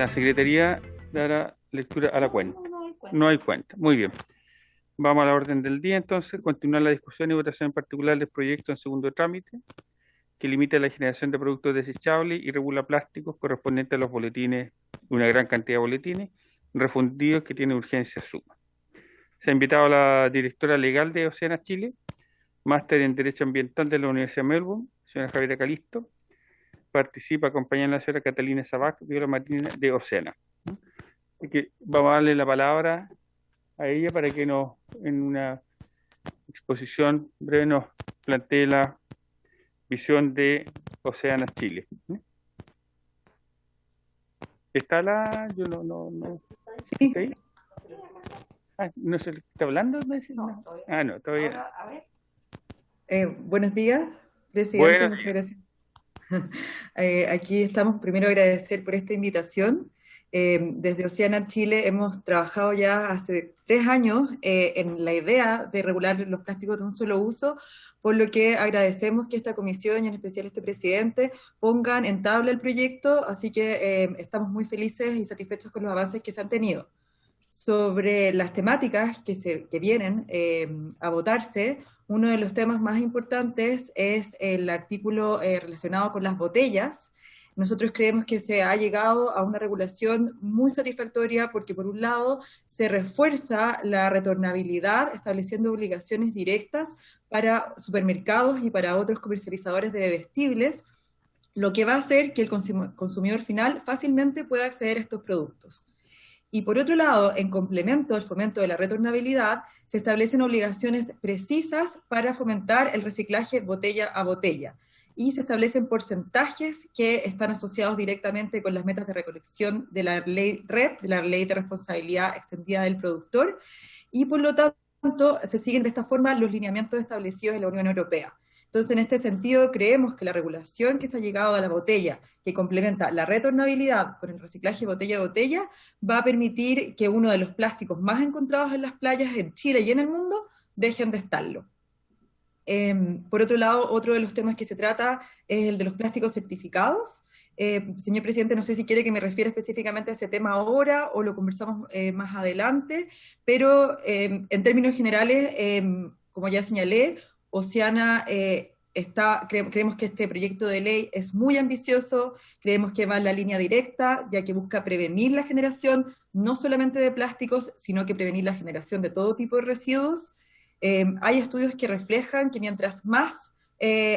La Secretaría dará lectura a la cuenta. No hay cuenta. Muy bien. Vamos a la orden del día entonces. Continuar la discusión y votación en particular del proyecto en segundo trámite, que limita la generación de productos desechables y regula plásticos correspondientes a los boletines, una gran cantidad de boletines refundidos que tienen urgencia suma. Se ha invitado a la directora legal de Oceana Chile, máster en Derecho Ambiental de la Universidad de Melbourne, señora Javiera Calisto. Participa acompañando a la señora Catalina Sabac, bióloga marina de Oceana. Así que vamos a darle la palabra a ella para que nos, en una exposición breve, nos plantee la visión de Oceana Chile. ¿Está la...? Yo no. Sí. ¿Está ahí? Ah, ¿no se está hablando? ¿Me dice? No. Ah, no, todavía. Buenos días, presidente, Bueno, muchas gracias. Aquí estamos, primero agradecer por esta invitación. Desde Oceana Chile hemos trabajado ya hace 3 años en la idea de regular los plásticos de un solo uso, por lo que agradecemos que esta comisión y en especial este presidente pongan en tabla el proyecto, así que estamos muy felices y satisfechos con los avances que se han tenido. Sobre las temáticas que vienen a votarse, uno de los temas más importantes es el artículo relacionado con las botellas. Nosotros creemos que se ha llegado a una regulación muy satisfactoria porque, por un lado, se refuerza la retornabilidad, estableciendo obligaciones directas para supermercados y para otros comercializadores de bebestibles, lo que va a hacer que el consumidor final fácilmente pueda acceder a estos productos. Y por otro lado, en complemento al fomento de la retornabilidad, se establecen obligaciones precisas para fomentar el reciclaje botella a botella. Y se establecen porcentajes que están asociados directamente con las metas de recolección de la ley REP, de la Ley de Responsabilidad Extendida del Productor, y por lo tanto se siguen de esta forma los lineamientos establecidos en la Unión Europea. Entonces, en este sentido, creemos que la regulación que se ha llegado a la botella, que complementa la retornabilidad con el reciclaje botella a botella, va a permitir que uno de los plásticos más encontrados en las playas en Chile y en el mundo dejen de estarlo. Por otro lado, otro de los temas que se trata es el de los plásticos certificados. Señor presidente, no sé si quiere que me refiera específicamente a ese tema ahora o lo conversamos más adelante, pero en términos generales, como ya señalé, Oceana creemos que este proyecto de ley es muy ambicioso, creemos que va en la línea directa, ya que busca prevenir la generación no solamente de plásticos, sino que prevenir la generación de todo tipo de residuos. Hay estudios que reflejan que mientras más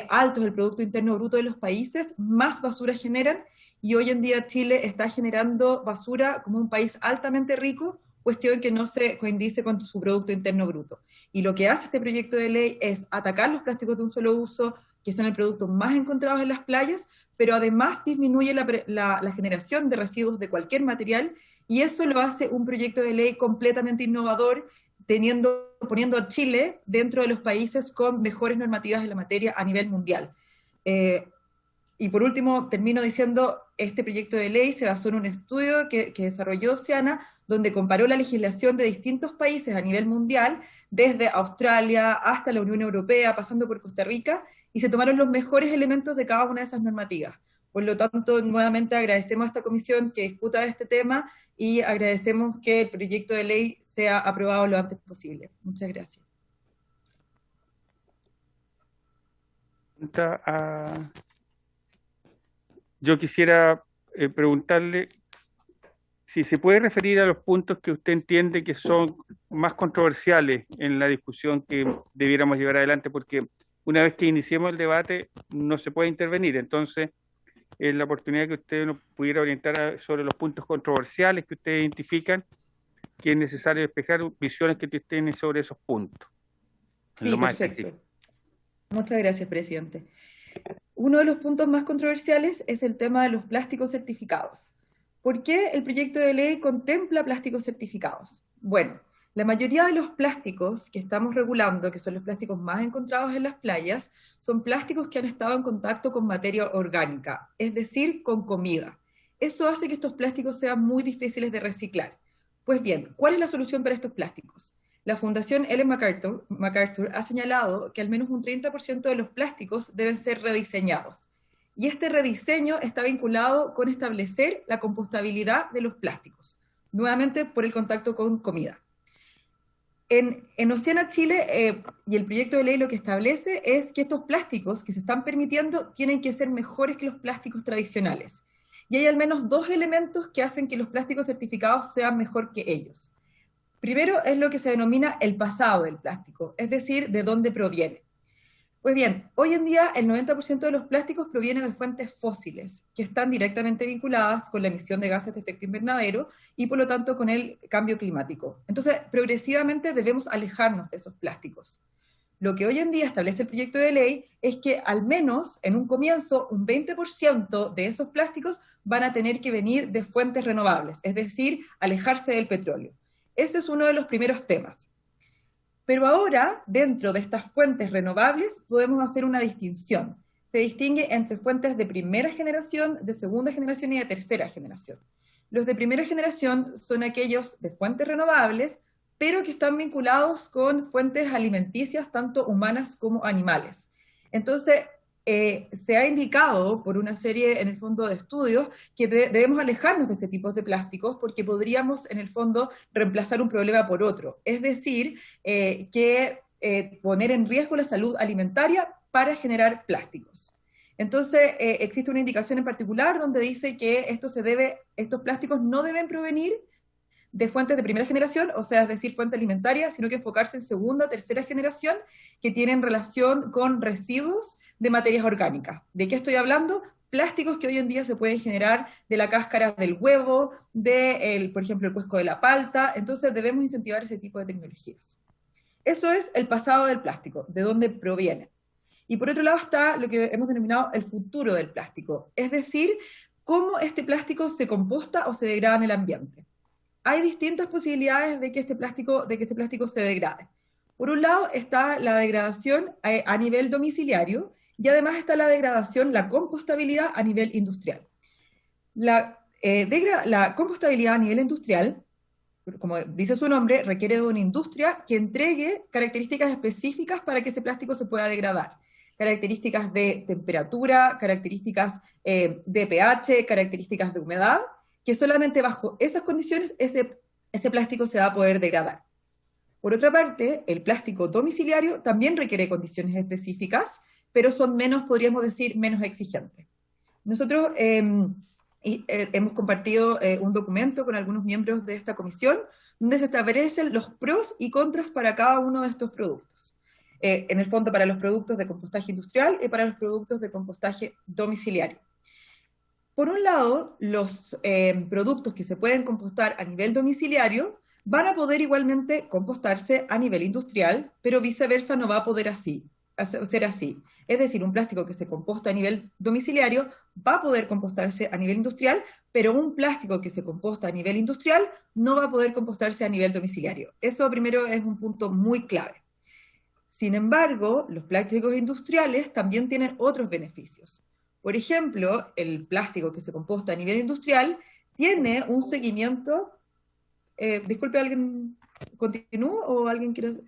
alto es el Producto Interno Bruto de los países, más basura generan, y hoy en día Chile está generando basura como un país altamente rico, cuestión que no se coincide con su Producto Interno Bruto. Y lo que hace este proyecto de ley es atacar los plásticos de un solo uso, que son el producto más encontrados en las playas, pero además disminuye la generación de residuos de cualquier material, y eso lo hace un proyecto de ley completamente innovador, poniendo a Chile dentro de los países con mejores normativas en la materia a nivel mundial. Y por último, termino diciendo, este proyecto de ley se basó en un estudio que desarrolló Oceana, donde comparó la legislación de distintos países a nivel mundial, desde Australia hasta la Unión Europea, pasando por Costa Rica, y se tomaron los mejores elementos de cada una de esas normativas. Por lo tanto, nuevamente agradecemos a esta comisión que discuta este tema y agradecemos que el proyecto de ley sea aprobado lo antes posible. Muchas gracias. Yo quisiera preguntarle si se puede referir a los puntos que usted entiende que son más controversiales en la discusión que debiéramos llevar adelante, porque una vez que iniciemos el debate no se puede intervenir, entonces es la oportunidad que usted nos pudiera orientar sobre los puntos controversiales que ustedes identifican, que es necesario despejar visiones que tienen sobre esos puntos. Sí, perfecto. Muchas gracias, presidente. Uno de los puntos más controversiales es el tema de los plásticos certificados. ¿Por qué el proyecto de ley contempla plásticos certificados? Bueno, la mayoría de los plásticos que estamos regulando, que son los plásticos más encontrados en las playas, son plásticos que han estado en contacto con materia orgánica, es decir, con comida. Eso hace que estos plásticos sean muy difíciles de reciclar. Pues bien, ¿cuál es la solución para estos plásticos? La Fundación Ellen MacArthur ha señalado que al menos un 30% de los plásticos deben ser rediseñados. Y este rediseño está vinculado con establecer la compostabilidad de los plásticos, nuevamente por el contacto con comida. En Oceana Chile, y el proyecto de ley lo que establece es que estos plásticos que se están permitiendo tienen que ser mejores que los plásticos tradicionales. Y hay al menos dos elementos que hacen que los plásticos certificados sean mejor que ellos. Primero es lo que se denomina el pasado del plástico, es decir, de dónde proviene. Pues bien, hoy en día el 90% de los plásticos proviene de fuentes fósiles, que están directamente vinculadas con la emisión de gases de efecto invernadero y por lo tanto con el cambio climático. Entonces, progresivamente debemos alejarnos de esos plásticos. Lo que hoy en día establece el proyecto de ley es que al menos en un comienzo un 20% de esos plásticos van a tener que venir de fuentes renovables, es decir, alejarse del petróleo. Ese es uno de los primeros temas. Pero ahora, dentro de estas fuentes renovables, podemos hacer una distinción. Se distingue entre fuentes de primera generación, de segunda generación y de tercera generación. Los de primera generación son aquellos de fuentes renovables, pero que están vinculados con fuentes alimenticias, tanto humanas como animales. Entonces, se ha indicado por una serie, en el fondo, de estudios que debemos alejarnos de este tipo de plásticos porque podríamos, en el fondo, reemplazar un problema por otro. Es decir, poner en riesgo la salud alimentaria para generar plásticos. Entonces, existe una indicación en particular donde dice que estos plásticos no deben provenir de fuentes de primera generación, o sea, es decir, fuente alimentaria, sino que enfocarse en segunda o tercera generación que tienen relación con residuos de materias orgánicas. ¿De qué estoy hablando? Plásticos que hoy en día se pueden generar de la cáscara del huevo, por ejemplo, el cuesco de la palta. Entonces debemos incentivar ese tipo de tecnologías. Eso es el pasado del plástico, de dónde proviene. Y por otro lado está lo que hemos denominado el futuro del plástico, es decir, cómo este plástico se composta o se degrada en el ambiente. Hay distintas posibilidades de que este plástico se degrade. Por un lado está la degradación a nivel domiciliario y además está la degradación, la compostabilidad a nivel industrial. La compostabilidad a nivel industrial, como dice su nombre, requiere de una industria que entregue características específicas para que ese plástico se pueda degradar. Características de temperatura, características de pH, características de humedad, que solamente bajo esas condiciones ese plástico se va a poder degradar. Por otra parte, el plástico domiciliario también requiere condiciones específicas, pero son menos, podríamos decir, menos exigentes. Nosotros hemos compartido un documento con algunos miembros de esta comisión, donde se establecen los pros y contras para cada uno de estos productos. En el fondo, para los productos de compostaje industrial y para los productos de compostaje domiciliario. Por un lado, los productos que se pueden compostar a nivel domiciliario van a poder igualmente compostarse a nivel industrial, pero viceversa no va a poder ser así. Es decir, un plástico que se composta a nivel domiciliario va a poder compostarse a nivel industrial, pero un plástico que se composta a nivel industrial no va a poder compostarse a nivel domiciliario. Eso primero es un punto muy clave. Sin embargo, los plásticos industriales también tienen otros beneficios. Por ejemplo, el plástico que se composta a nivel industrial tiene un seguimiento. Disculpe, ¿alguien continúa o alguien quiere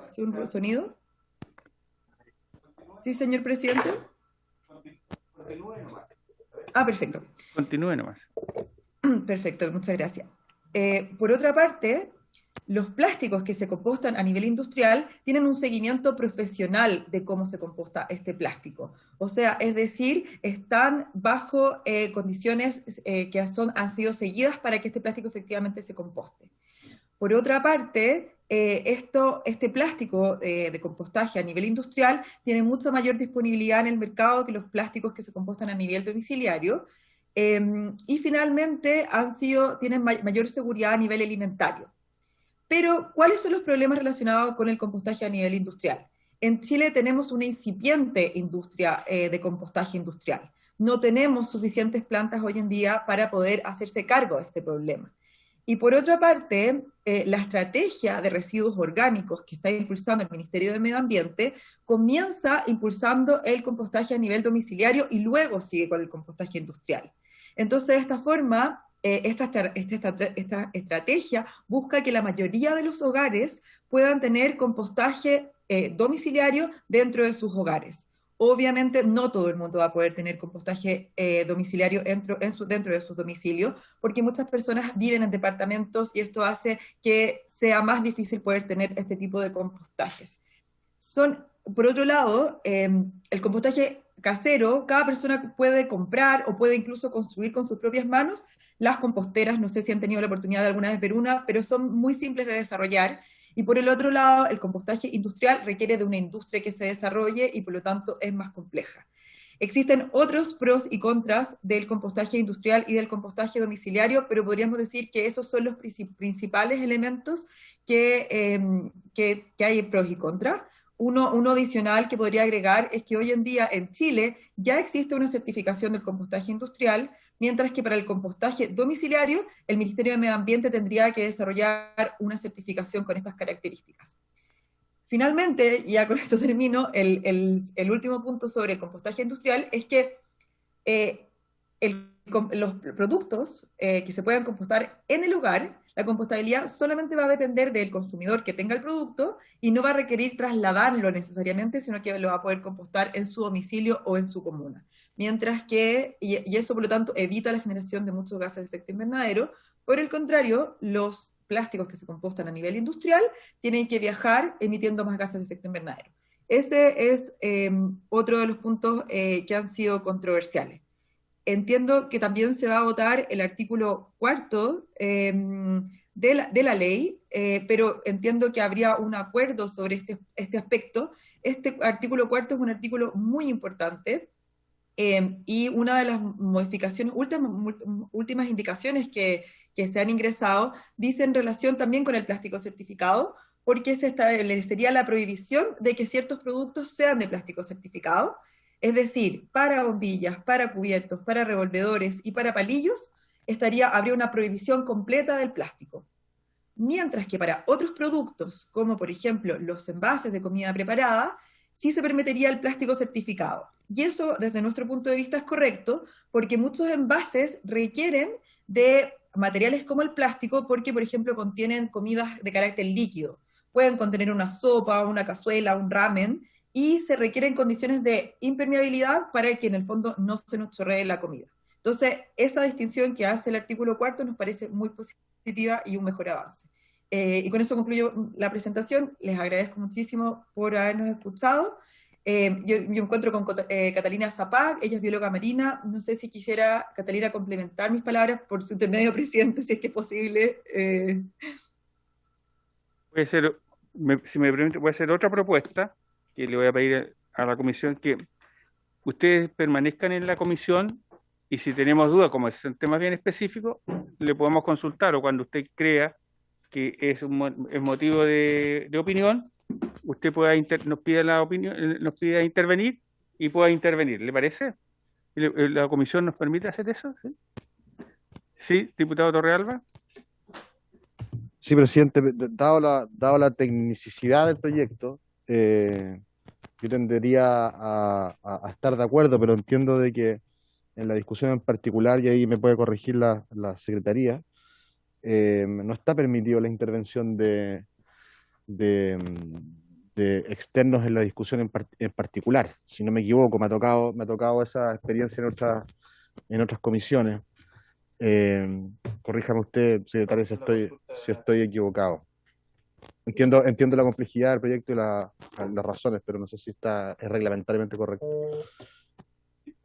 hacer un sonido? Sí, señor presidente. Continúe nomás. Ah, perfecto. Continúe nomás. Perfecto, muchas gracias. Por otra parte, los plásticos que se compostan a nivel industrial tienen un seguimiento profesional de cómo se composta este plástico. O sea, es decir, están bajo condiciones que han sido seguidas para que este plástico efectivamente se composte. Por otra parte, este plástico de compostaje a nivel industrial tiene mucha mayor disponibilidad en el mercado que los plásticos que se compostan a nivel domiciliario. Y finalmente tienen mayor seguridad a nivel alimentario. Pero, ¿cuáles son los problemas relacionados con el compostaje a nivel industrial? En Chile tenemos una incipiente industria de compostaje industrial. No tenemos suficientes plantas hoy en día para poder hacerse cargo de este problema. Y por otra parte, la estrategia de residuos orgánicos que está impulsando el Ministerio de Medio Ambiente comienza impulsando el compostaje a nivel domiciliario y luego sigue con el compostaje industrial. Entonces, de esta forma, esta estrategia busca que la mayoría de los hogares puedan tener compostaje domiciliario dentro de sus hogares. Obviamente no todo el mundo va a poder tener compostaje domiciliario dentro de sus domicilios, porque muchas personas viven en departamentos y esto hace que sea más difícil poder tener este tipo de compostajes. Por otro lado, el compostaje casero, cada persona puede comprar o puede incluso construir con sus propias manos las composteras. No sé si han tenido la oportunidad de alguna vez ver una, pero son muy simples de desarrollar. Y por el otro lado, el compostaje industrial requiere de una industria que se desarrolle y por lo tanto es más compleja. Existen otros pros y contras del compostaje industrial y del compostaje domiciliario, pero podríamos decir que esos son los principales elementos que hay pros y contras. Uno adicional que podría agregar es que hoy en día en Chile ya existe una certificación del compostaje industrial, mientras que para el compostaje domiciliario el Ministerio de Medio Ambiente tendría que desarrollar una certificación con estas características. Finalmente, ya con esto termino, el último punto sobre el compostaje industrial es que eh, los productos que se puedan compostar en el hogar, la compostabilidad solamente va a depender del consumidor que tenga el producto y no va a requerir trasladarlo necesariamente, sino que lo va a poder compostar en su domicilio o en su comuna. Mientras que, y eso por lo tanto evita la generación de muchos gases de efecto invernadero. Por el contrario, los plásticos que se compostan a nivel industrial tienen que viajar emitiendo más gases de efecto invernadero. Ese es otro de los puntos que han sido controversiales. Entiendo que también se va a votar el artículo cuarto de la ley, pero entiendo que habría un acuerdo sobre este aspecto. Este artículo cuarto es un artículo muy importante y una de las modificaciones, últimas indicaciones que se han ingresado, dice en relación también con el plástico certificado, porque se establecería la prohibición de que ciertos productos sean de plástico certificado, es decir, para bombillas, para cubiertos, para revolvedores y para palillos, habría una prohibición completa del plástico. Mientras que para otros productos, como por ejemplo los envases de comida preparada, sí se permitiría el plástico certificado. Y eso, desde nuestro punto de vista, es correcto, porque muchos envases requieren de materiales como el plástico, porque, por ejemplo, contienen comidas de carácter líquido. Pueden contener una sopa, una cazuela, un ramen, y se requieren condiciones de impermeabilidad para que en el fondo no se nos chorree la comida. Entonces, esa distinción que hace el artículo cuarto nos parece muy positiva y un mejor avance. Y con eso concluyo la presentación. Les agradezco muchísimo por habernos escuchado. Yo me encuentro con Catalina Zapag, ella es bióloga marina. No sé si quisiera, Catalina, complementar mis palabras por su intermedio, presidente, si es que es posible. Puede ser, si me permite, voy a hacer otra propuesta que le voy a pedir a la comisión que ustedes permanezcan en la comisión y si tenemos dudas, como son temas bien específicos, le podemos consultar o cuando usted crea que es es motivo de opinión, usted pueda nos pida la opinión, nos pida intervenir y pueda intervenir. ¿Le parece? ¿La comisión nos permite hacer eso? ¿Sí? ¿Sí, diputado Torrealba? Sí, presidente, dado la tecnicidad del proyecto, yo tendería a estar de acuerdo, pero entiendo de que en la discusión en particular, y ahí me puede corregir la secretaría, no está permitido la intervención de, de externos en la discusión en particular. Si no me equivoco, me ha tocado esa experiencia en otras comisiones. Corríjame usted, secretario, si estoy equivocado. Entiendo la complejidad del proyecto y las razones, pero no sé si es reglamentariamente correcto.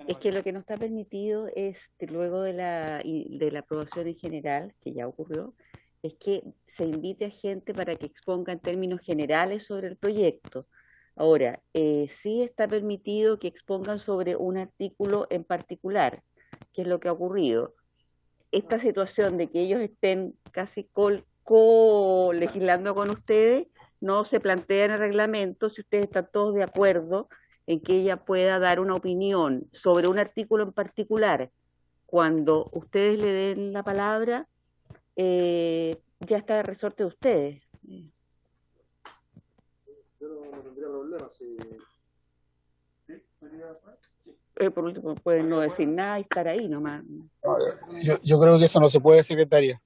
Es que lo que no está permitido es que luego de la aprobación en general, que ya ocurrió, es que se invite a gente para que exponga en términos generales sobre el proyecto. Ahora, sí está permitido que expongan sobre un artículo en particular, que es lo que ha ocurrido. Esta situación de que ellos estén casi co-legislando con ustedes, no se plantea en el reglamento si ustedes están todos de acuerdo en que ella pueda dar una opinión sobre un artículo en particular. Cuando ustedes le den la palabra, ya está de resorte de ustedes. Yo no tendría problema si... Por último, pueden no decir nada y estar ahí nomás. Yo creo que eso no se puede, secretaria.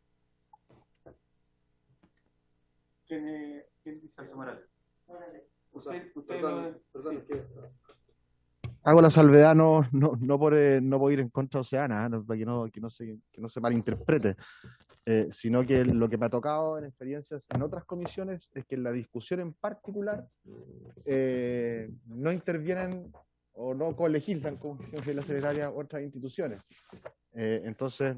¿Quién dice eso, Morales? Perdón, Sí. hago la salvedad no por ir en contra de Oceana, para que no se malinterprete, sino que lo que me ha tocado en experiencias en otras comisiones es que en la discusión en particular no intervienen o no colegislan, como dice la secretaria, otras instituciones. Entonces,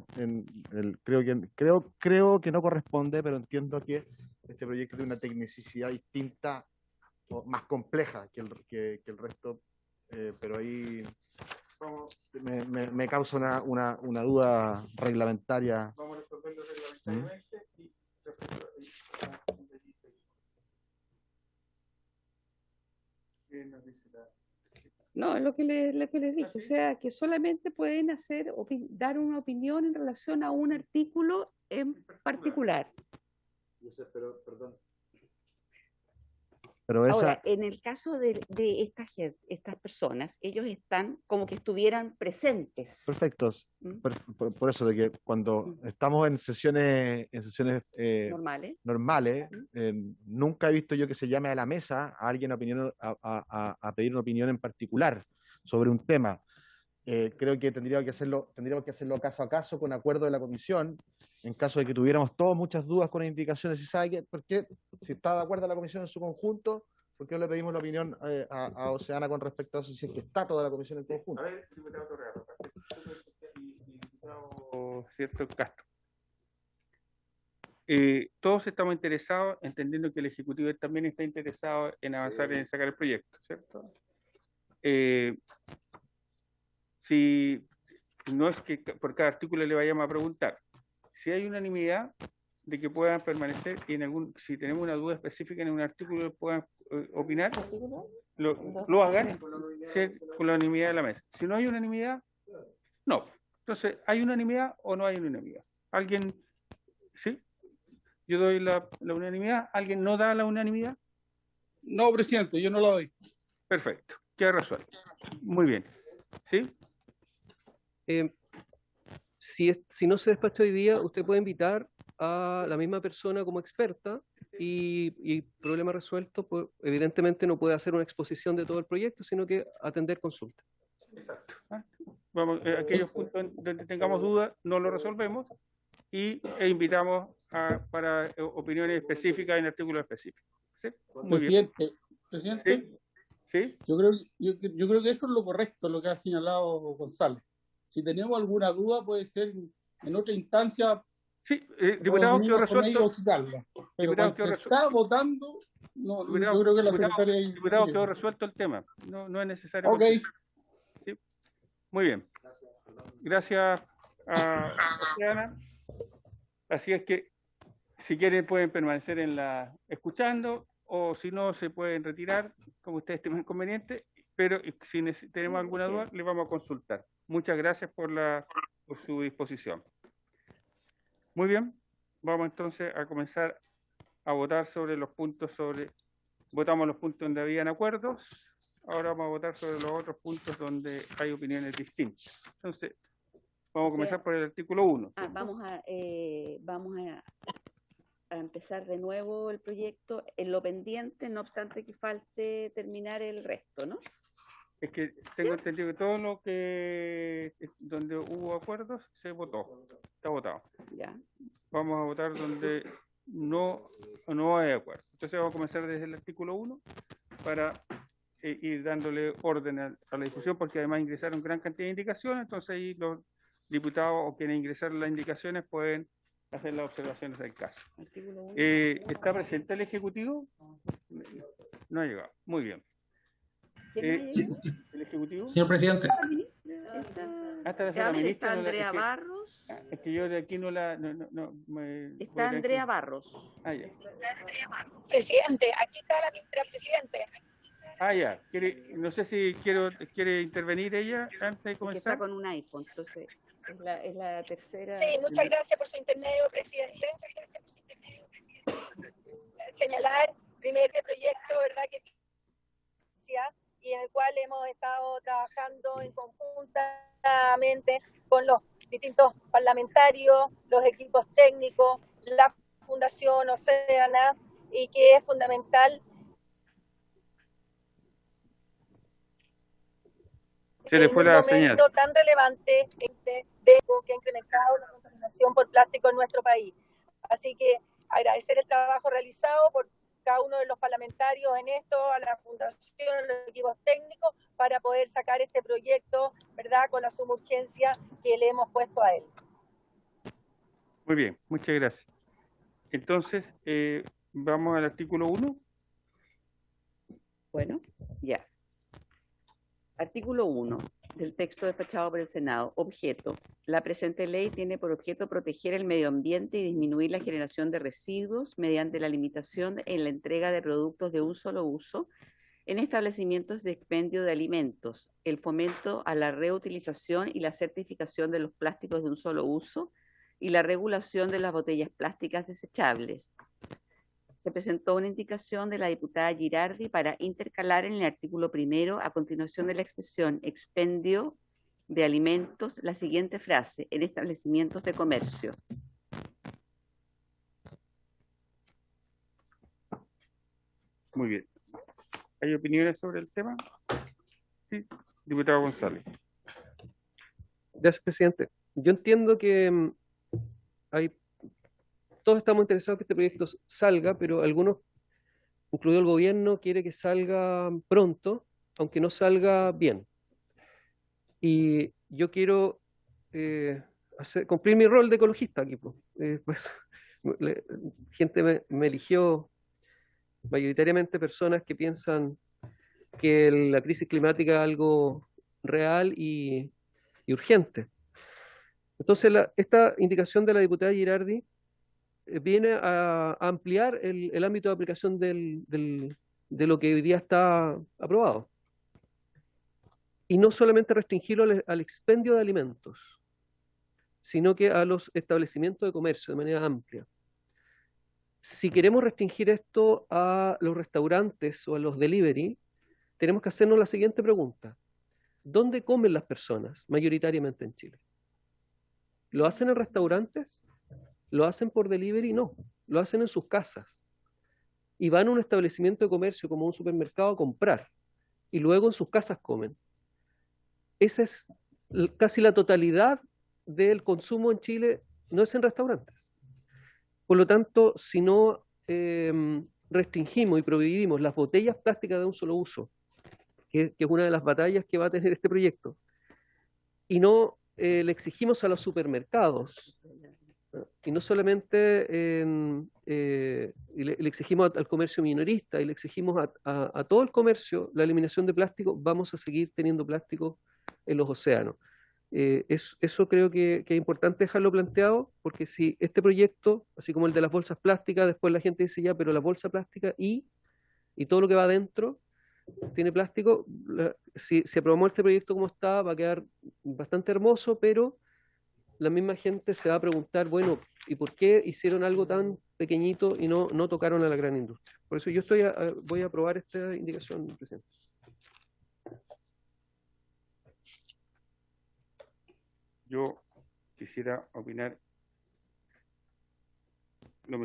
creo que no corresponde, pero entiendo que este proyecto tiene una tecnicidad distinta o más compleja que el resto, pero ahí me causa una duda reglamentaria. Vamos a resolverlo reglamentariamente y respecto a ¿qué nos dice la... No, lo que les dije, o sea, que solamente pueden dar una opinión en relación a un artículo en particular. Pero Ahora, en el caso de estas personas, ellos están como que estuvieran presentes. perfectos. Por eso de que cuando estamos en sesiones normales, nunca he visto yo que se llame a la mesa a alguien a pedir una opinión en particular sobre un tema. Creo que tendríamos que hacerlo caso a caso, con acuerdo de la comisión, en caso de que tuviéramos todos muchas dudas con indicaciones. ¿Por qué? Si está de acuerdo la comisión en su conjunto, ¿por qué no le pedimos la opinión a Oceana con respecto a eso, si es que está toda la comisión en conjunto? A ver, diputado Torrealba, y diputado Cierto Castro. Todos estamos interesados, entendiendo que el Ejecutivo también está interesado en avanzar en sacar el proyecto, ¿cierto? Si no es que por cada artículo le vayamos a preguntar, si hay unanimidad de que puedan permanecer y si tenemos una duda específica en un artículo puedan opinar, lo hagan con la unanimidad de la mesa. Si no hay unanimidad, no. Entonces, ¿hay unanimidad o no hay unanimidad? ¿Alguien sí? Yo doy la unanimidad. ¿Alguien no da la unanimidad? No, presidente, yo no la doy. Perfecto. Queda resuelto. Muy bien. ¿Sí? Si no se despacha hoy día, usted puede invitar a la misma persona como experta y problema resuelto, pues, evidentemente no puede hacer una exposición de todo el proyecto, sino que atender consultas. Exacto. Vamos, aquellos puntos donde tengamos dudas, no lo resolvemos e invitamos para opiniones específicas en artículos específicos. ¿Sí? Muy bien. Presidente, ¿Sí? yo creo que eso es lo correcto, lo que ha señalado González. Si tenemos alguna duda, puede ser en otra instancia. Sí, diputado, quedó resuelto. Pero cuando se está votando, yo creo que la secretaria... Diputado, quedó resuelto el tema. No es necesario. Ok. ¿Sí? Muy bien. Gracias a Ana. Así es que, si quieren, pueden permanecer escuchando, o si no, se pueden retirar, como ustedes estimen conveniente, pero si tenemos alguna duda, les vamos a consultar. Muchas gracias por su disposición. Muy bien, vamos entonces a comenzar a votar sobre los puntos votamos los puntos donde habían acuerdos, ahora vamos a votar sobre los otros puntos donde hay opiniones distintas. Entonces, vamos a comenzar por el artículo 1. Vamos a empezar de nuevo el proyecto en lo pendiente, no obstante que falte terminar el resto, ¿no? Es que tengo entendido que todo lo que donde hubo acuerdos se votó, está votado. Ya. Vamos a votar donde no hay acuerdo. Entonces vamos a comenzar desde el artículo 1 para ir dándole orden a la discusión, porque además ingresaron gran cantidad de indicaciones, entonces ahí los diputados o quienes ingresaron las indicaciones pueden hacer las observaciones del caso. ¿Está presente el Ejecutivo? No ha llegado. Muy bien. ¿El Ejecutivo? Señor presidente. Está Andrea Barros. Es que yo de aquí no la... Está Andrea Barros. Ya. Presidente, aquí está la ministra presidente. Ya. No sé si quiere intervenir ella antes de comenzar. Está con un iPhone, entonces es la tercera. Sí, muchas gracias por su intermedio, presidente. Señalar primer proyecto, ¿verdad? Y en el cual hemos estado trabajando en conjuntamente con los distintos parlamentarios, los equipos técnicos, la Fundación Oceana, y que es fundamental Se le fue la señal. momento tan relevante que ha incrementado la contaminación por plástico en nuestro país. Así que agradecer el trabajo realizado por cada uno de los parlamentarios en esto, a la Fundación, a los equipos técnicos, para poder sacar este proyecto, ¿verdad?, con la suma urgencia que le hemos puesto a él. Muy bien, muchas gracias. Entonces, vamos al artículo 1. Bueno, ya. Artículo 1 del texto despachado por el Senado. Objeto. La presente ley tiene por objeto proteger el medio ambiente y disminuir la generación de residuos mediante la limitación en la entrega de productos de un solo uso en establecimientos de expendio de alimentos, el fomento a la reutilización y la certificación de los plásticos de un solo uso y la regulación de las botellas plásticas desechables. Se presentó una indicación de la diputada Girardi para intercalar en el artículo 1, a continuación de la expresión expendio de alimentos, la siguiente frase: en establecimientos de comercio. Muy bien. ¿Hay opiniones sobre el tema? Sí, diputado González. Gracias, presidente. Yo entiendo que todos estamos interesados que este proyecto salga, pero algunos, incluido el gobierno, quiere que salga pronto, aunque no salga bien. Y yo quiero cumplir mi rol de ecologista aquí. Pues, gente me eligió, mayoritariamente personas que piensan que la crisis climática es algo real y urgente. Entonces, esta indicación de la diputada Girardi viene a ampliar el ámbito de aplicación de lo que hoy día está aprobado. Y no solamente restringirlo al expendio de alimentos, sino que a los establecimientos de comercio de manera amplia. Si queremos restringir esto a los restaurantes o a los delivery, tenemos que hacernos la siguiente pregunta. ¿Dónde comen las personas mayoritariamente en Chile? ¿Lo hacen en restaurantes? ¿Lo hacen por delivery? No, lo hacen en sus casas. Y van a un establecimiento de comercio como un supermercado a comprar. Y luego en sus casas comen. Esa es casi la totalidad del consumo en Chile, no es en restaurantes. Por lo tanto, si no restringimos y prohibimos las botellas plásticas de un solo uso, que es una de las batallas que va a tener este proyecto, y no le exigimos a los supermercados, y no solamente le exigimos al comercio minorista, y le exigimos a todo el comercio la eliminación de plástico, vamos a seguir teniendo plástico en los océanos. Eso creo que es importante dejarlo planteado, porque si este proyecto, así como el de las bolsas plásticas, después la gente dice ya, pero la bolsa plástica y todo lo que va adentro tiene plástico, si aprobamos este proyecto como está, va a quedar bastante hermoso, pero la misma gente se va a preguntar, bueno, ¿y por qué hicieron algo tan pequeñito y no tocaron a la gran industria? Por eso yo voy a aprobar esta indicación, presidente. Yo quisiera opinar lo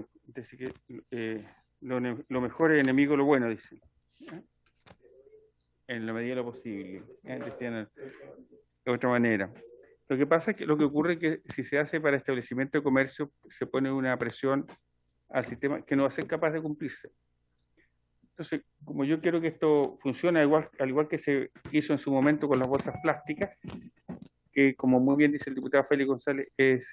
mejor es enemigo de lo bueno, dice. En la medida de lo posible. Decían de otra manera. Lo que pasa es que lo que ocurre es que si se hace para establecimiento de comercio, se pone una presión al sistema que no va a ser capaz de cumplirse. Entonces, como yo quiero que esto funcione al igual que se hizo en su momento con las bolsas plásticas, que como muy bien dice el diputado Félix González, es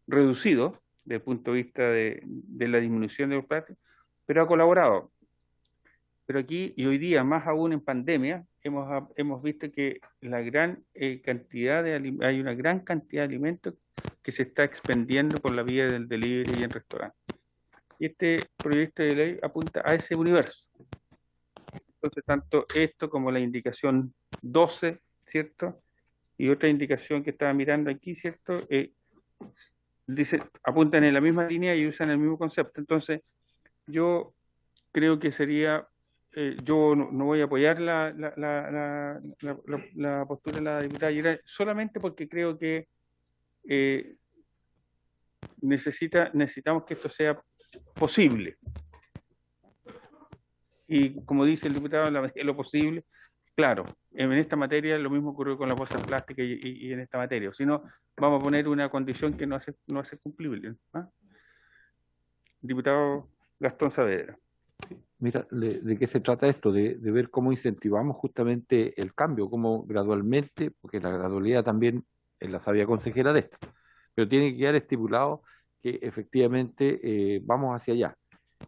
reducido desde el punto de vista de la disminución de los plásticos, pero ha colaborado. Pero aquí, y hoy día, más aún en pandemia, hemos visto que hay una gran cantidad de alimentos que se está expendiendo por la vía del delivery y en restaurantes. Y este proyecto de ley apunta a ese universo. Entonces, tanto esto como la indicación 12, ¿cierto? Y otra indicación que estaba mirando aquí, ¿cierto? Apuntan en la misma línea y usan el mismo concepto. Entonces, yo creo que sería, yo no voy a apoyar la postura de la diputada Girardi, solamente porque creo que necesitamos que esto sea posible. Y como dice el diputado, en la medida de lo posible, Claro, en esta materia lo mismo ocurrió con la bolsa plástica y en esta materia. Si no, vamos a poner una condición que no hace cumplible. ¿Ah? Diputado Gastón Saavedra. Mira, ¿de qué se trata esto? De ver cómo incentivamos justamente el cambio, cómo gradualmente, porque la gradualidad también es la sabia consejera de esto, pero tiene que quedar estipulado que efectivamente vamos hacia allá.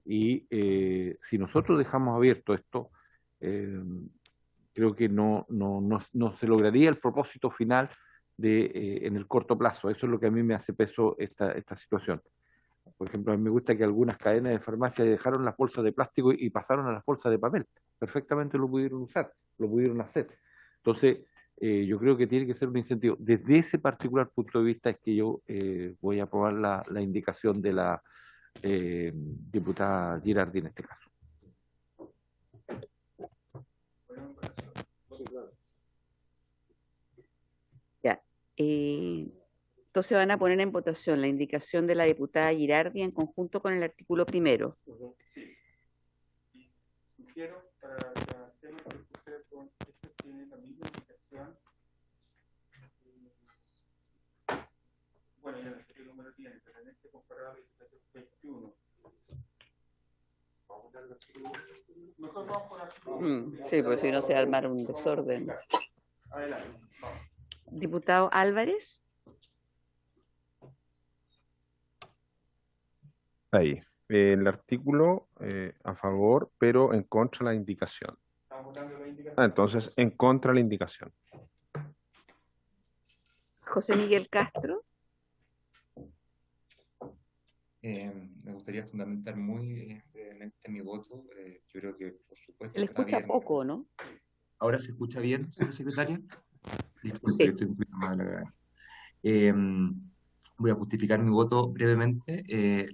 Y si nosotros dejamos abierto esto, creo que no se lograría el propósito final en el corto plazo. Eso es lo que a mí me hace peso esta situación. Por ejemplo, a mí me gusta que algunas cadenas de farmacia dejaron las bolsas de plástico y pasaron a las bolsas de papel. Perfectamente lo pudieron usar, lo pudieron hacer. Entonces, yo creo que tiene que ser un incentivo. Desde ese particular punto de vista es que yo voy a aprobar la indicación de la diputada Girardi en este caso. Ya. Entonces van a poner en votación la indicación de la diputada Girardi en conjunto con el artículo primero. Sí. Y sugiero para que avancemos que sucede con esto tiene la misma indicación. Bueno, ya no sé qué número tiene, pero en este comparado es 21. Nosotros vamos por aquí. Sí, pues si no se va a armar un desorden. Adelante, vamos. Diputado Álvarez. Ahí. El artículo a favor, pero en contra de la indicación. ¿Estamos votando la indicación? Entonces, en contra de la indicación. José Miguel Castro. Me gustaría fundamentar muy brevemente mi voto. Yo creo que, por supuesto, Le escucha poco, ¿no? ¿Ahora se escucha bien, señora secretaria? Disculpe, estoy un poquito mal de la garganta. Voy a justificar mi voto brevemente.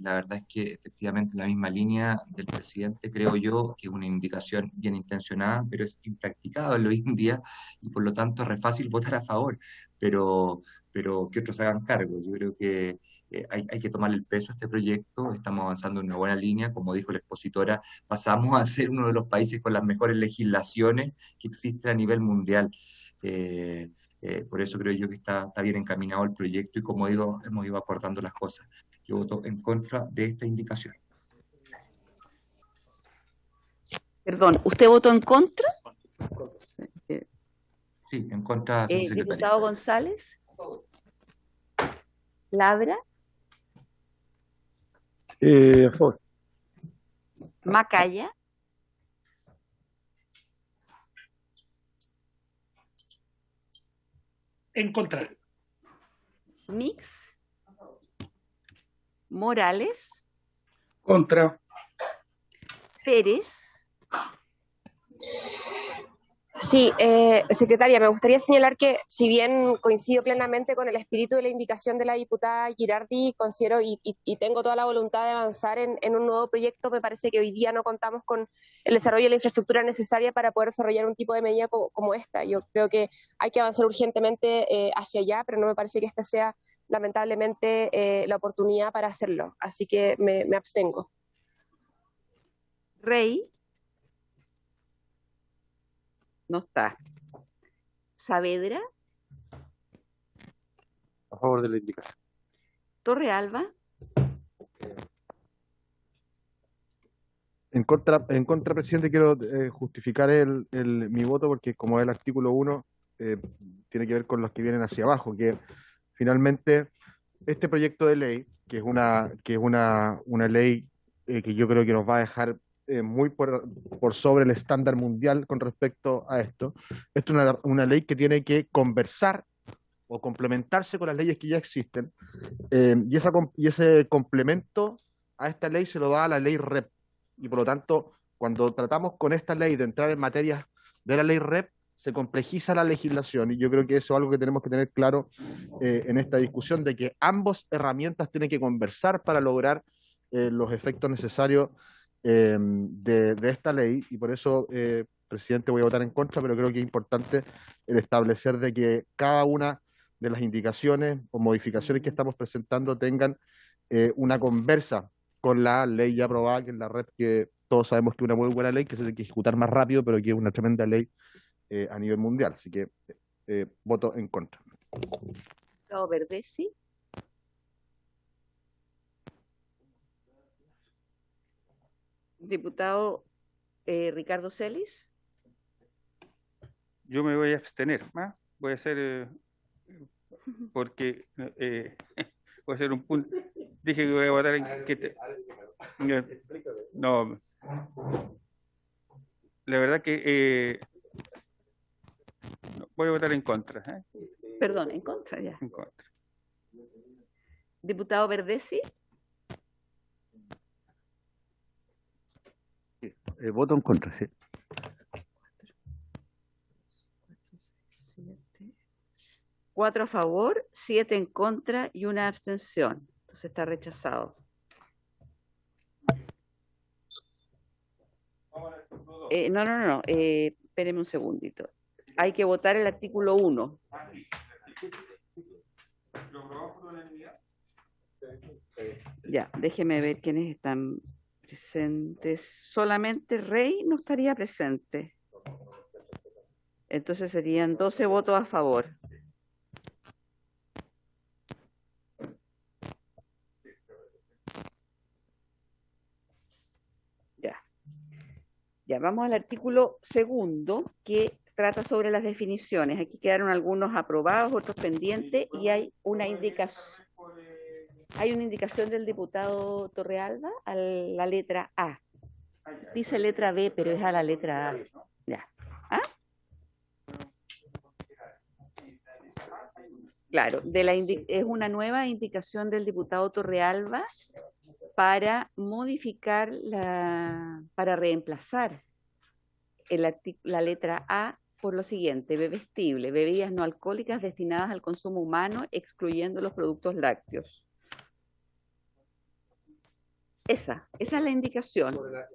La verdad es que efectivamente en la misma línea del presidente creo yo que es una indicación bien intencionada, pero es impracticable hoy en día y por lo tanto es re fácil votar a favor, pero que otros se hagan cargo. Yo creo que hay que tomar el peso a este proyecto, estamos avanzando en una buena línea, como dijo la expositora, pasamos a ser uno de los países con las mejores legislaciones que existen a nivel mundial. Por eso creo yo que está bien encaminado el proyecto y como digo, hemos ido aportando las cosas. Yo voto en contra de esta indicación. Perdón, ¿usted votó en contra? Sí, en contra, señor secretario. Diputado González. Labra. A favor. Macaya. En contra. Mix. Morales. Contra. Pérez. Sí, secretaria, me gustaría señalar que si bien coincido plenamente con el espíritu de la indicación de la diputada Girardi, considero y tengo toda la voluntad de avanzar en un nuevo proyecto, me parece que hoy día no contamos con el desarrollo de la infraestructura necesaria para poder desarrollar un tipo de medida como esta. Yo creo que hay que avanzar urgentemente hacia allá, pero no me parece que esta sea lamentablemente la oportunidad para hacerlo. Así que me abstengo. Rey. No está. Saavedra. A favor de la indicación. Torrealba. En contra, presidente, quiero justificar mi voto porque como es el artículo 1, tiene que ver con los que vienen hacia abajo, que finalmente este proyecto de ley, que es una ley que yo creo que nos va a dejar muy por sobre el estándar mundial con respecto a esto. Esto es una ley que tiene que conversar o complementarse con las leyes que ya existen, y ese complemento a esta ley se lo da a la ley REP, y por lo tanto, cuando tratamos con esta ley de entrar en materias de la ley REP, se complejiza la legislación, y yo creo que eso es algo que tenemos que tener claro en esta discusión, de que ambas herramientas tienen que conversar para lograr los efectos necesarios de esta ley, y por eso, presidente, voy a votar en contra, pero creo que es importante el establecer de que cada una de las indicaciones o modificaciones que estamos presentando tengan una conversa con la ley ya aprobada, que es la REP, que todos sabemos que es una muy buena ley, que se tiene que ejecutar más rápido, pero que es una tremenda ley a nivel mundial. Así que voto en contra. Diputado Verdesi. Diputado Ricardo Celis. Yo me voy a abstener, ¿ah? Voy a hacer, porque voy a hacer un punto. Dije que voy a votar no, la verdad que voy a votar en contra. Perdón, en contra, ya. En contra. Diputado Verdesi. Voto en contra, sí. 4 a favor, 7 en contra y una abstención. Entonces está rechazado. No. Espéreme un segundito. Hay que votar el artículo 1. Ya, déjeme ver quiénes están presentes. Solamente Rey no estaría presente. Entonces serían 12 votos a favor. Ya, vamos al artículo 2, que trata sobre las definiciones. Aquí quedaron algunos aprobados, otros pendientes, y hay una indicación del diputado Torrealba a la letra A. Dice letra B, pero es a la letra A. Ya. ¿Ah? Claro, es una nueva indicación del diputado Torrealba para modificar para reemplazar la letra A por lo siguiente: bebestible, bebidas no alcohólicas destinadas al consumo humano, excluyendo los productos lácteos. Esa es la indicación. La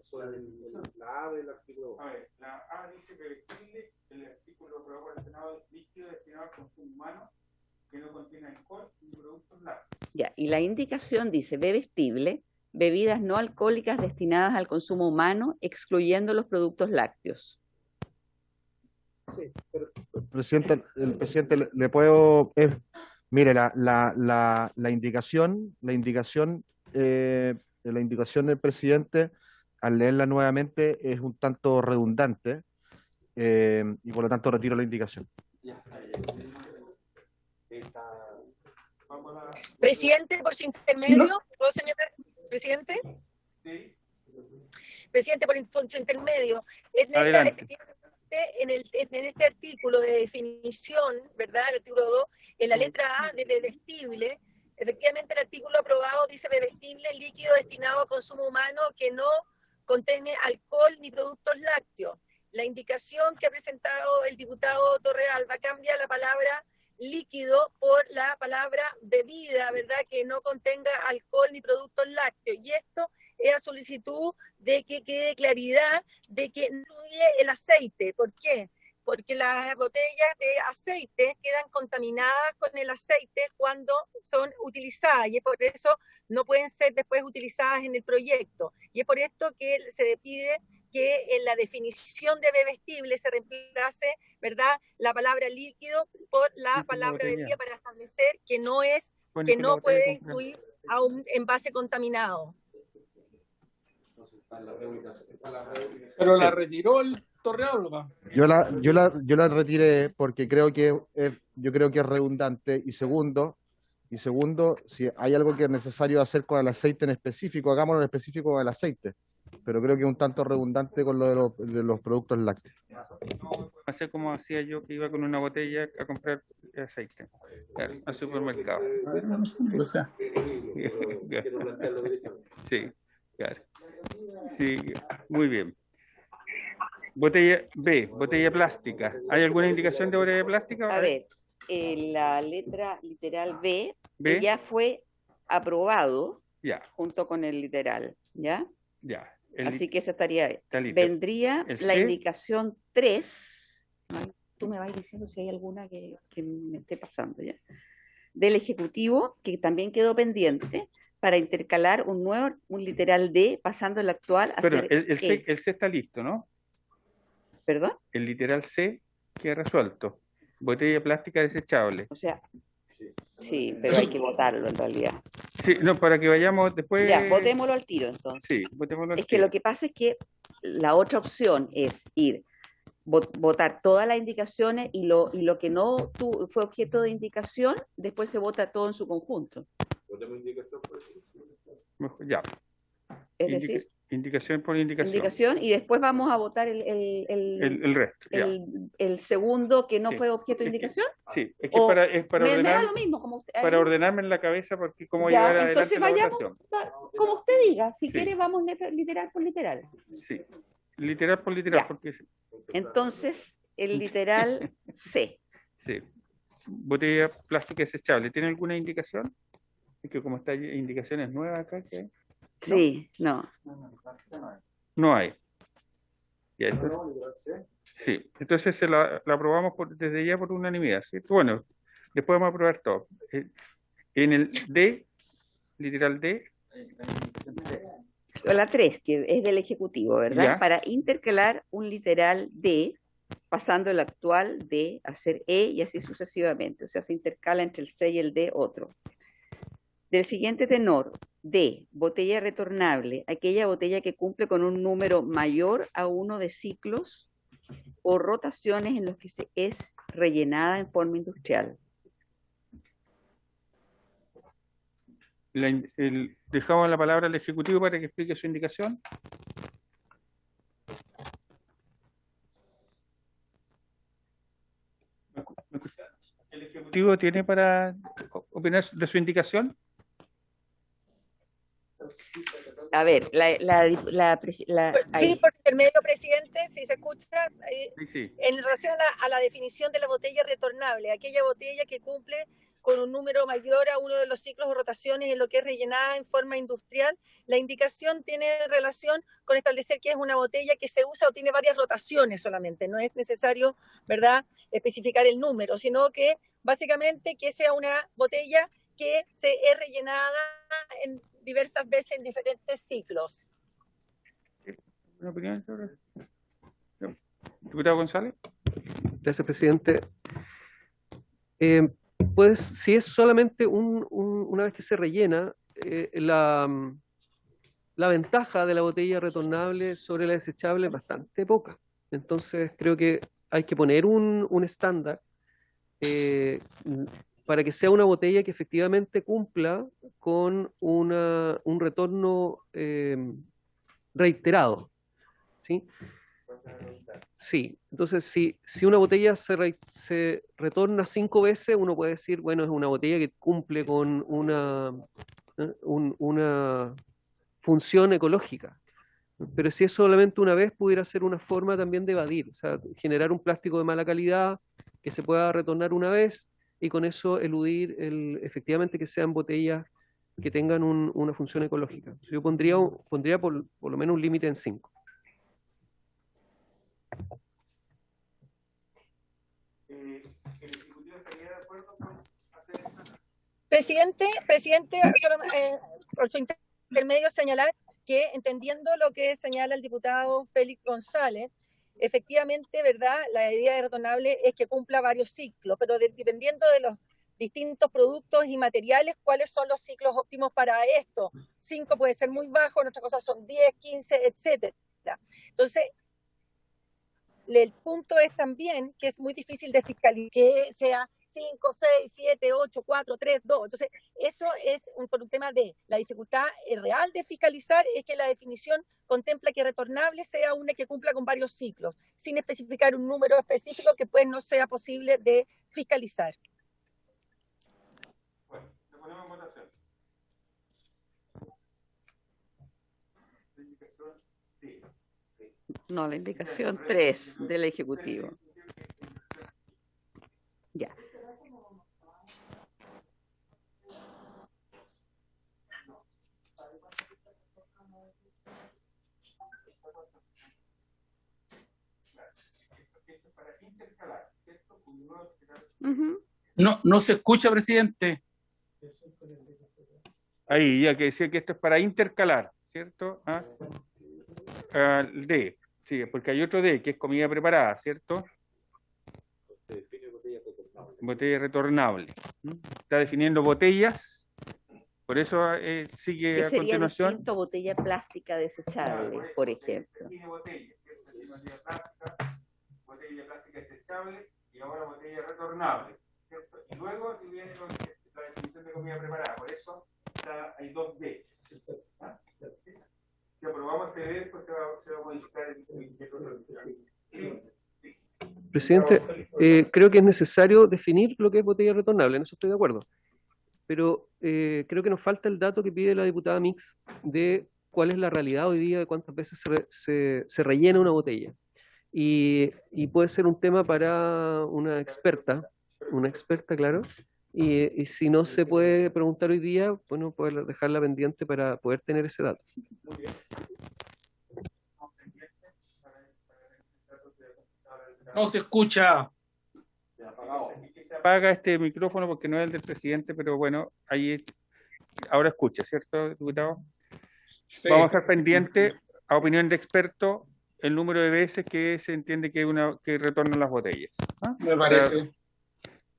A del artículo. A ver, la A dice bebestible, el artículo aprobado por el Senado es líquido destinado al consumo humano que no contiene alcohol y productos lácteos. Ya, y la indicación dice bebestible, bebidas no alcohólicas destinadas al consumo humano, excluyendo los productos lácteos. Sí, pero el presidente le puedo... mire, la indicación del presidente, al leerla nuevamente, es un tanto redundante, y por lo tanto retiro la indicación. Presidente, por su intermedio, señor presidente. Sí. Presidente, por su intermedio, efectivamente, en este artículo de definición, ¿verdad? El artículo 2, en la letra A de bebestible, efectivamente el artículo aprobado dice bebestible, líquido destinado a consumo humano que no contiene alcohol ni productos lácteos. La indicación que ha presentado el diputado Torrealba cambia la palabra líquido por la palabra bebida, ¿verdad? Que no contenga alcohol ni productos lácteos. Y esto es a solicitud de que quede claridad de que no incluye el aceite. ¿Por qué? Porque las botellas de aceite quedan contaminadas con el aceite cuando son utilizadas, y es por eso no pueden ser después utilizadas en el proyecto. Y es por esto que se pide que en la definición de bebestible se reemplace, ¿verdad?, la palabra líquido por la palabra bebida, para establecer que no puede incluir a un envase contaminado. Pero la retiró el Torrealba. Yo la retiré porque creo que es redundante, y segundo, si hay algo que es necesario hacer con el aceite en específico, hagámoslo en específico con el aceite, pero creo que es un tanto redundante con lo de los productos lácteos. No, hacer como hacía yo, que iba con una botella a comprar aceite, claro, al supermercado. O sea. Sí, claro. Sí, muy bien. Botella B, botella plástica. ¿Hay alguna indicación de botella plástica? A ver, la letra literal B ya fue aprobado junto con el literal, ¿ya? Ya. Así que eso estaría. Vendría la indicación 3. Tú me vas diciendo si hay alguna que me esté pasando, ¿ya? Del Ejecutivo, que también quedó pendiente, para intercalar un literal D, pasando el actual a Pero ser el C está listo, ¿no? ¿Perdón? El literal C Queda resuelto. Botella plástica desechable. O sea, sí, pero hay que votarlo en realidad. Sí, no, para que vayamos después. Ya, votémoslo al tiro entonces. Sí, votémoslo al Es que tiro. lo que pasa es que la otra opción es votar todas las indicaciones y lo que no fue objeto de indicación, después se vota todo en su conjunto. Ya. Es decir, Indicación por indicación. indicación y después vamos a votar el resto. Ya. el segundo que no Sí. fue objeto de indicación. Sí, es que O es para me ordenar, da lo mismo, como usted, para ordenarme en la cabeza porque cómo ya, llevar adelante entonces la vayamos, votación. como usted diga, si Sí. quiere vamos literal por literal. Sí, literal por literal, Ya. porque Entonces, el literal C. sí. Botella plástica desechable. ¿Tiene alguna indicación? Es que como está indicaciones nuevas acá, ¿qué? Sí, no. No hay. Ya, sí, entonces se la aprobamos desde ya por unanimidad, ¿cierto? Bueno, después vamos a aprobar todo. En el D, literal D. La 3, que es del Ejecutivo, ¿verdad? Ya. Para intercalar un literal D, pasando el actual D a ser E y así sucesivamente. O sea, se intercala entre el C y el D otro. Del siguiente tenor, D, botella retornable, aquella botella que cumple con un número mayor a 1 de ciclos o rotaciones en los que es rellenada en forma industrial. Dejamos la palabra al Ejecutivo para que explique su indicación. ¿El Ejecutivo tiene para opinar de su indicación? A ver, ahí. Sí, por intermedio, presidente, si se escucha, Sí. en relación a la definición de la botella retornable, aquella botella que cumple con un número mayor a uno de los ciclos o rotaciones en lo que es rellenada en forma industrial, la indicación tiene relación con establecer que es una botella que se usa o tiene varias rotaciones solamente, no es necesario, ¿verdad?, especificar el número, sino que básicamente que sea una botella que se es rellenada en diversas veces en diferentes ciclos. ¿Una opinión? Diputado González. Gracias, presidente. Pues si es solamente una vez que se rellena, la ventaja de la botella retornable sobre la desechable es bastante poca. Entonces creo que hay que poner un estándar para que sea una botella que efectivamente cumpla con un retorno reiterado, ¿sí? Sí, entonces si una botella se retorna 5 veces, uno puede decir, bueno, es una botella que cumple con una función ecológica. Pero si es solamente una vez, pudiera ser una forma también de evadir, o sea, generar un plástico de mala calidad que se pueda retornar una vez y con eso eludir efectivamente que sean botellas que tengan una función ecológica. Yo pondría por lo menos un límite en 5. Presidente, solo, por su intermedio señalar que entendiendo lo que señala el diputado Félix González, efectivamente, ¿verdad?, la idea de retornable es que cumpla varios ciclos, pero dependiendo de los distintos productos y materiales, ¿cuáles son los ciclos óptimos para esto? 5 puede ser muy bajo, en otras cosas son 10, 15, etcétera. Entonces, el punto es también que es muy difícil de fiscalizar, que sea 5, 6, 7, 8, 4, 3, 2. Entonces, eso es por un tema de la dificultad real de fiscalizar, es que la definición contempla que retornable sea una que cumpla con varios ciclos, sin especificar un número específico que pues no sea posible de fiscalizar. Bueno, le ponemos en votación. No, la indicación 3 del Ejecutivo. Ya. No se escucha, presidente. Ahí, ya que decía que esto es para intercalar, ¿cierto? El D, sí, porque hay otro D que es comida preparada, ¿cierto? botella retornable. Está definiendo botellas, por eso sigue ¿Qué a sería continuación. distinto a botella plástica desechable, por ejemplo? Botella plástica desechable y ahora botella retornable, ¿cierto? Y luego viene la definición de comida preparada, por eso hay 2D. ¿Ah? Si aprobamos este D, pues se va a modificar el... Presidente, creo que es necesario definir lo que es botella retornable, en eso estoy de acuerdo. Pero creo que nos falta el dato que pide la diputada Mix de cuál es la realidad hoy día de cuántas veces se rellena una botella. Y puede ser un tema para una experta, claro, y si no se puede preguntar hoy día, bueno, poder dejarla pendiente para poder tener ese dato. No se escucha. Se apaga este micrófono porque no es el del presidente, pero bueno, ahí ahora escucha, ¿cierto, diputado? Sí. Vamos a estar pendiente, a opinión de experto, el número de veces que se entiende que retornan las botellas. ¿Ah? Me parece.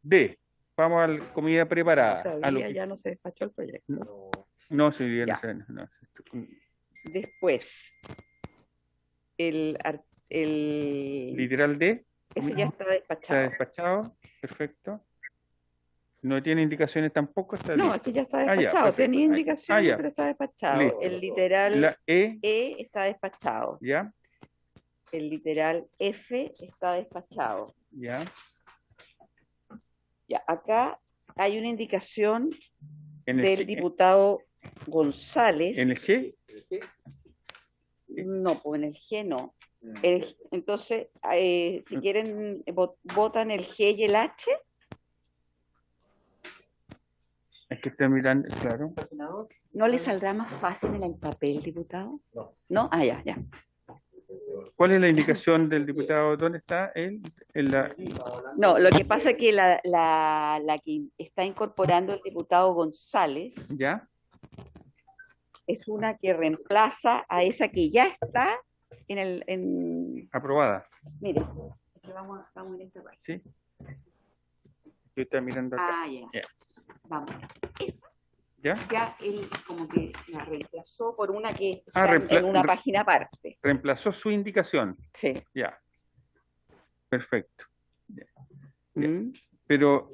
D. Vamos a la comida preparada. Ya no se despachó el proyecto. No, sí, bien, Ya. no. Después, el Literal D. ese ya está Está despachado. despachado, perfecto. No tiene indicaciones tampoco. Está No, listo. es que ya está Ah, ya, despachado. perfecto. Tenía indicaciones, ya. pero está despachado. Listo. El literal La E, está despachado. ya, El literal F está despachado. ya. Ya, acá hay una indicación En el del G, diputado González. en el G, No, pues en el G no. Entonces, si quieren, votan el G y el H. es que está mirando, claro. ¿No le saldrá más fácil en el papel, diputado? No. Ah, ya. ¿Cuál es la indicación del diputado? ¿Dónde está él? En la... No, lo que pasa es que la que está incorporando el diputado González ¿Ya? es una que reemplaza a esa que ya está Aprobada. Mire, es que vamos en esta parte. ¿Sí? Yo estoy mirando acá. Ah, ya. Ya. Vamos. Esa ¿Ya? ya él como que la reemplazó por una que Ah, está en una página aparte. Reemplazó su indicación. Sí. Ya. Perfecto. Ya. Pero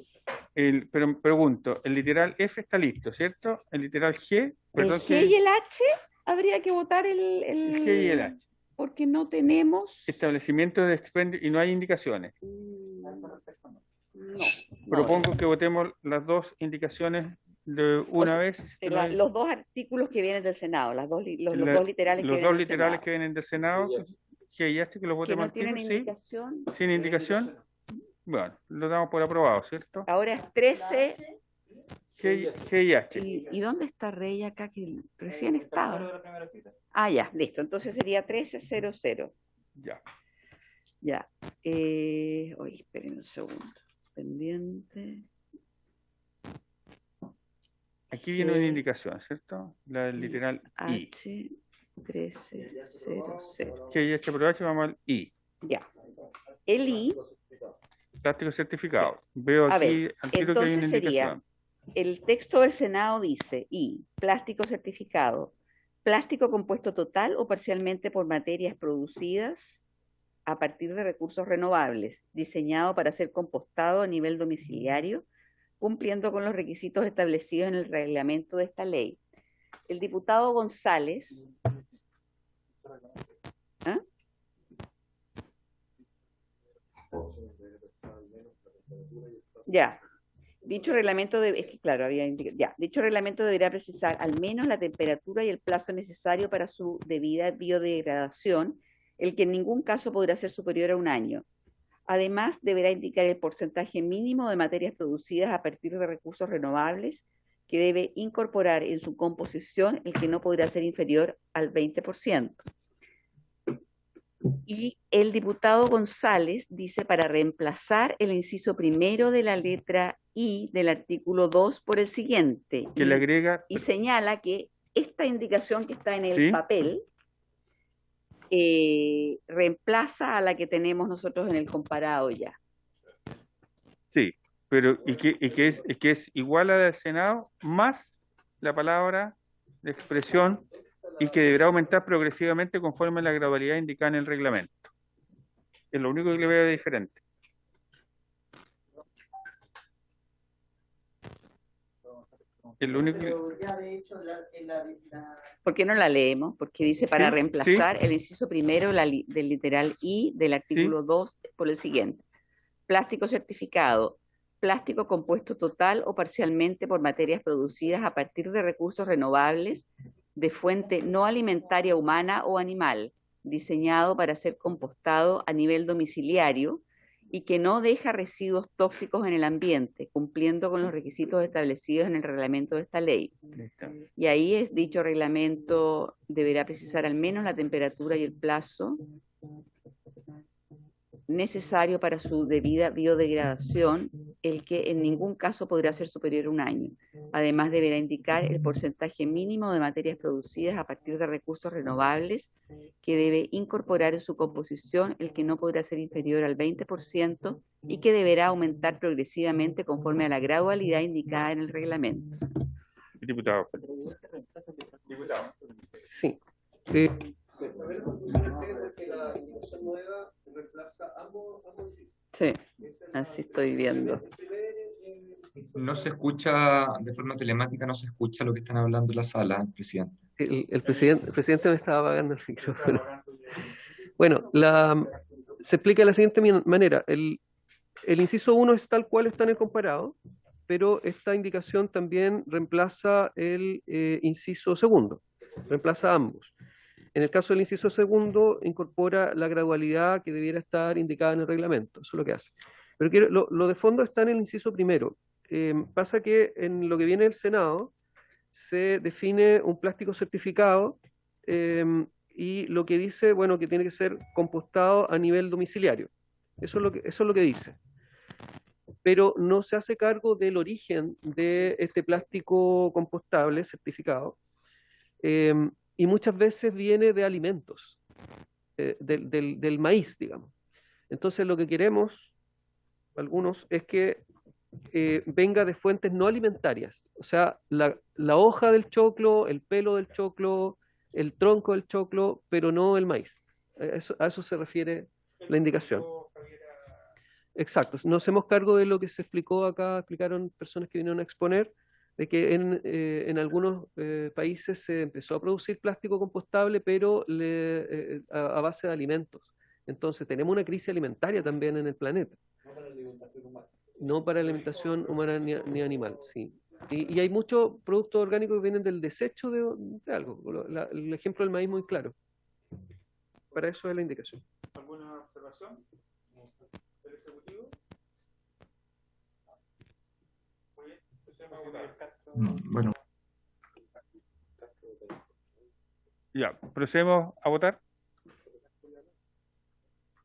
pregunto, el literal F está listo, ¿cierto? El literal G, perdón, El G y el H habría que votar el G y el H. Porque no tenemos. Establecimiento de expendio y no hay indicaciones. No. Propongo que votemos las dos indicaciones de una vez. Los dos artículos que vienen del Senado, los dos literales los que dos vienen literales que vienen del Senado, G y H, que los que votemos no al tiro, tienen ¿sí? indicación. Sin indicación. Bueno, lo damos por aprobado, ¿cierto? Ahora es 13. G y H. ¿Y dónde está Rey acá? Que recién estaba. Ah, ya, listo. Entonces sería 1300. Ya. Ya. Oye, esperen un segundo. Pendiente. Aquí viene una indicación, ¿cierto? La del literal I. H 1300. G y H por H, vamos al I. Ya. El I. Plástico certificado. Veo A aquí ver, al tiro que hay una entonces sería, indicación. el texto del Senado dice I, plástico certificado, plástico compuesto total o parcialmente por materias producidas a partir de recursos renovables, diseñado para ser compostado a nivel domiciliario, cumpliendo con los requisitos establecidos en el reglamento de esta ley. El diputado González... ¿Ah? Ya. Dicho reglamento dicho reglamento deberá precisar al menos la temperatura y el plazo necesario para su debida biodegradación, el que en ningún caso podrá ser superior a 1 año. Además, deberá indicar el porcentaje mínimo de materias producidas a partir de recursos renovables que debe incorporar en su composición, el que no podrá ser inferior al 20%. Y el diputado González dice para reemplazar el inciso primero de la letra I del artículo 2 por el siguiente. Que le agrega... Y señala que esta indicación que está en el ¿Sí? papel reemplaza a la que tenemos nosotros en el comparado ya. Sí, pero que es igual a la del Senado más la palabra de expresión y que deberá aumentar progresivamente conforme a la gradualidad indicada en el reglamento. Es lo único que le veo de diferente. Es lo único que... ¿Por qué no la leemos? Porque dice para reemplazar el inciso primero del literal I del artículo 2 por el siguiente. Plástico certificado. Plástico compuesto total o parcialmente por materias producidas a partir de recursos renovables de fuente no alimentaria humana o animal, diseñado para ser compostado a nivel domiciliario y que no deja residuos tóxicos en el ambiente, cumpliendo con los requisitos establecidos en el reglamento de esta ley. Y ahí dicho reglamento deberá precisar al menos la temperatura y el plazo necesario para su debida biodegradación, el que en ningún caso podrá ser superior a 1 año. Además, deberá indicar el porcentaje mínimo de materias producidas a partir de recursos renovables que debe incorporar en su composición, el que no podrá ser inferior al 20% y que deberá aumentar progresivamente conforme a la gradualidad indicada en el reglamento. Diputado. Sí. Porque la indicación nueva reemplaza ambos incisos. Sí, así estoy viendo. No se escucha, de forma telemática, no se escucha lo que están hablando en la sala, presidente. El presidente me estaba apagando el micrófono. Bueno, se explica de la siguiente manera. El inciso 1 es tal cual está en el comparado, pero esta indicación también reemplaza el inciso segundo, reemplaza ambos. En el caso del inciso segundo, incorpora la gradualidad que debiera estar indicada en el reglamento. Eso es lo que hace. Pero lo de fondo está en el inciso primero. Pasa que en lo que viene del Senado se define un plástico certificado y lo que dice, bueno, que tiene que ser compostado a nivel domiciliario. Eso es lo que dice. Pero no se hace cargo del origen de este plástico compostable certificado. Y muchas veces viene de alimentos, del maíz, digamos. Entonces lo que queremos, algunos, es que venga de fuentes no alimentarias. O sea, la hoja del choclo, el pelo del choclo, el tronco del choclo, pero no el maíz. A eso se refiere la indicación. Exacto. Nos hacemos cargo de lo que se explicó acá, explicaron personas que vinieron a exponer, de que en algunos países se empezó a producir plástico compostable, pero a base de alimentos. Entonces tenemos una crisis alimentaria también en el planeta. No para alimentación humana ni animal, sí. Y hay muchos productos orgánicos que vienen del desecho de algo. El ejemplo del maíz muy claro. Para eso es la indicación. ¿Alguna observación del Ejecutivo? Bueno. Ya, procedemos a votar.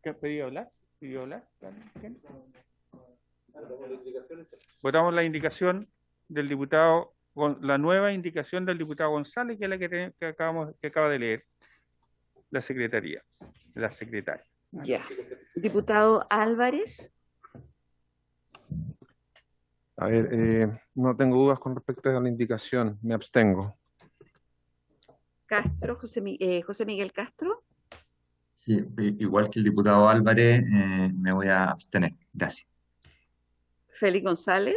¿Qué pedí hablar? ¿Pidió hablar? ¿Quién? Votamos la indicación del diputado, la nueva indicación del diputado González, que es la que acaba de leer la secretaria. Ya. Diputado Álvarez. A ver, no tengo dudas con respecto a la indicación, me abstengo. Castro, José Miguel Castro. Sí, igual que el diputado Álvarez, me voy a abstener. Gracias. Félix González.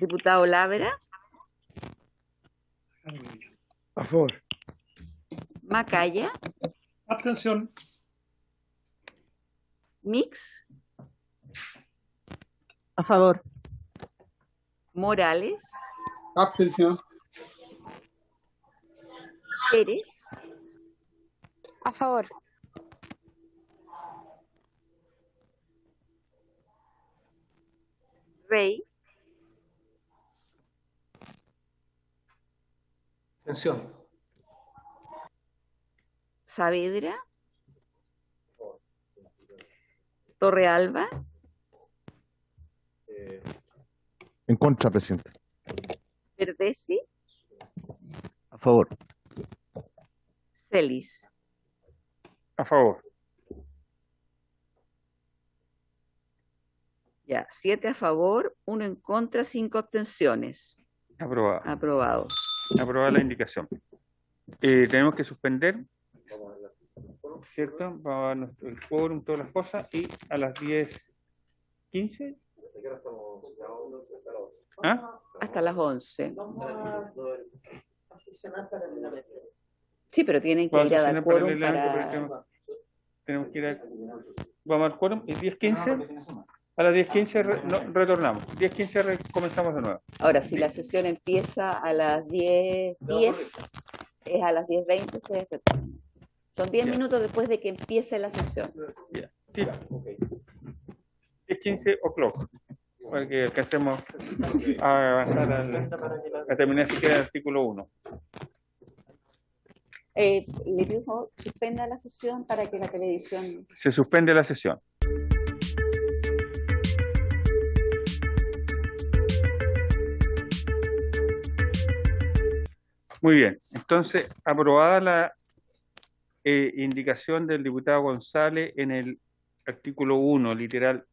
Diputado Lavera. A favor. Macaya. Abstención. Mix. A favor. Morales. Abstención. Pérez. A favor. Rey. Abstención. Saavedra. Torrealba. En contra, presidente. Verdesi. A favor. Celis. A favor. Ya, 7 a favor, 1 en contra, 5 abstenciones. Aprobado. Aprobado. Aprobada la indicación. Tenemos que suspender, ¿cierto? Vamos a el quórum, todas las cosas, y a las 10:15. ¿Ah? Hasta las 11. Sí, pero tienen que ir a dar quórum para... Tenemos que ir a... Vamos al quórum y 10:15. A las 10:15 retornamos. 10:15 comenzamos de nuevo. Ahora, si la sesión empieza a las 10:10, es a las 10:20, se retorna. Son 10 minutos después de que empiece la sesión. Ya. Sí. 10:15 o'clock. Para que alcancemos a avanzar a terminar siquiera el artículo 1. Le digo, suspenda la sesión para que la televisión... Se suspende la sesión. Muy bien, entonces, aprobada la indicación del diputado González en el artículo 1, literal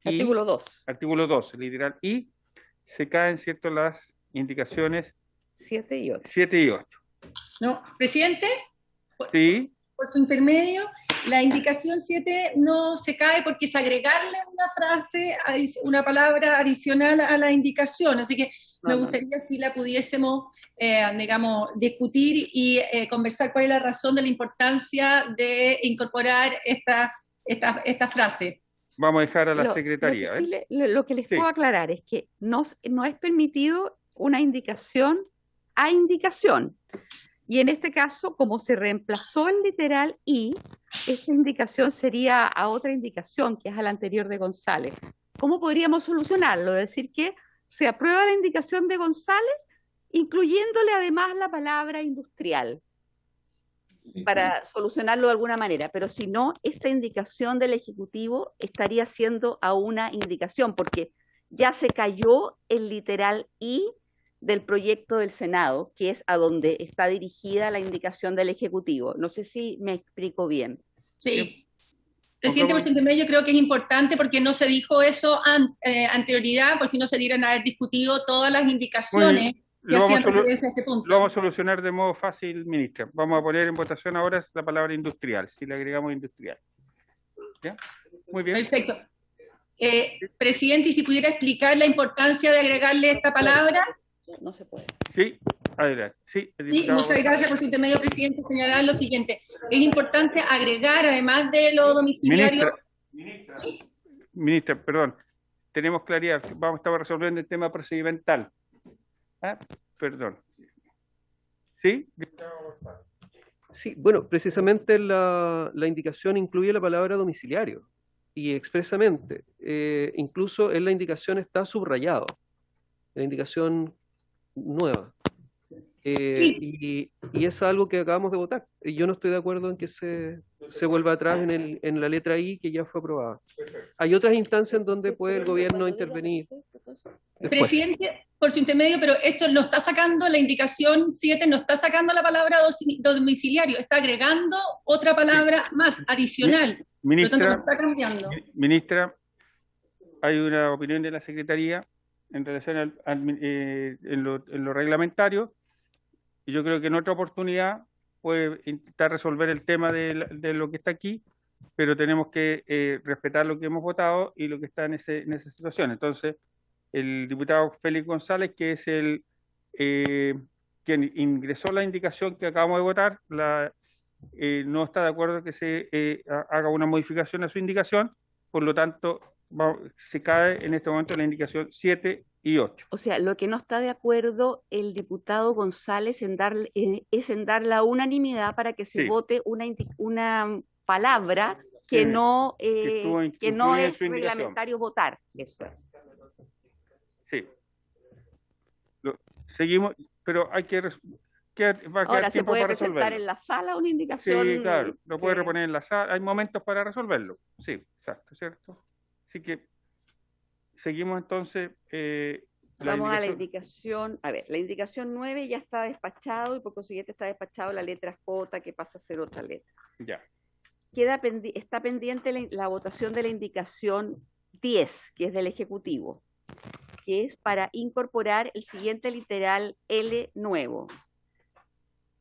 I. Artículo 2. Artículo 2, literal I, se caen, ¿cierto?, las indicaciones 7 y 8. 7 y 8. No, presidente, Sí, por su intermedio, la indicación 7 no se cae porque es agregarle una frase, una palabra adicional a la indicación, así que me gustaría si la pudiésemos, digamos, discutir y conversar cuál es la razón de la importancia de incorporar esta frase. vamos a dejar a la secretaría. Lo que les puedo aclarar es que no es permitido una indicación a indicación. Y en este caso, como se reemplazó el literal I, esta indicación sería a otra indicación, que es a la anterior de González. ¿Cómo podríamos solucionarlo? Es decir, que se aprueba la indicación de González, incluyéndole además la palabra industrial, para solucionarlo de alguna manera. Pero si no, esta indicación del Ejecutivo estaría siendo a una indicación, porque ya se cayó el literal I del proyecto del Senado, que es a donde está dirigida la indicación del Ejecutivo. No sé si me explico bien. Sí. Presidente, por su intermedio, creo que es importante porque no se dijo eso anterioridad, por si no se dieran a haber discutido todas las indicaciones que hacían referencia a este punto. Lo vamos a solucionar de modo fácil, ministra. Vamos a poner en votación ahora la palabra industrial, si le agregamos industrial. ¿Ya? Muy bien. Perfecto. Presidente, y si pudiera explicar la importancia de agregarle esta palabra. No se puede. Sí, adelante. Sí, muchas gracias por su intermedio, presidente. Señalar lo siguiente. Es importante agregar, además de lo domiciliario... Ministra, perdón. Tenemos claridad. Estamos resolviendo el tema procedimental. Perdón. ¿Sí? Sí, bueno, precisamente la indicación incluye la palabra domiciliario. Y expresamente, incluso en la indicación está subrayado. La indicación nueva. Y es algo que acabamos de votar. Y yo no estoy de acuerdo en que se vuelva atrás en la letra I, que ya fue aprobada. Hay otras instancias en donde puede el gobierno intervenir. Presidente, por su intermedio, pero esto no está sacando, la indicación 7 no está sacando la palabra domiciliario, está agregando otra palabra más, adicional. Ministra, por lo tanto, no está cambiando. Ministra, hay una opinión de la Secretaría en relación en lo reglamentario, y yo creo que en otra oportunidad puede intentar resolver el tema de lo que está aquí, pero tenemos que respetar lo que hemos votado y lo que está en esa situación. Entonces, el diputado Félix González, que es quien ingresó la indicación que acabamos de votar, no está de acuerdo que se haga una modificación a su indicación, por lo tanto, se cae en este momento la indicación 7 y 8. O sea, lo que no está de acuerdo el diputado González es en dar la unanimidad para que se vote una palabra que no es reglamentario votar. Eso es. Sí. Seguimos, pero hay que... Ahora se puede presentar en la sala una indicación. Sí, claro, lo puede reponer en la sala. Hay momentos para resolverlo. Sí, exacto, ¿cierto? Así que seguimos entonces. Vamos a la indicación. A ver, la indicación 9 ya está despachado y por consiguiente está despachado la letra J, que pasa a ser otra letra. Ya. Está pendiente la votación de la indicación 10, que es del Ejecutivo, que es para incorporar el siguiente literal L nuevo.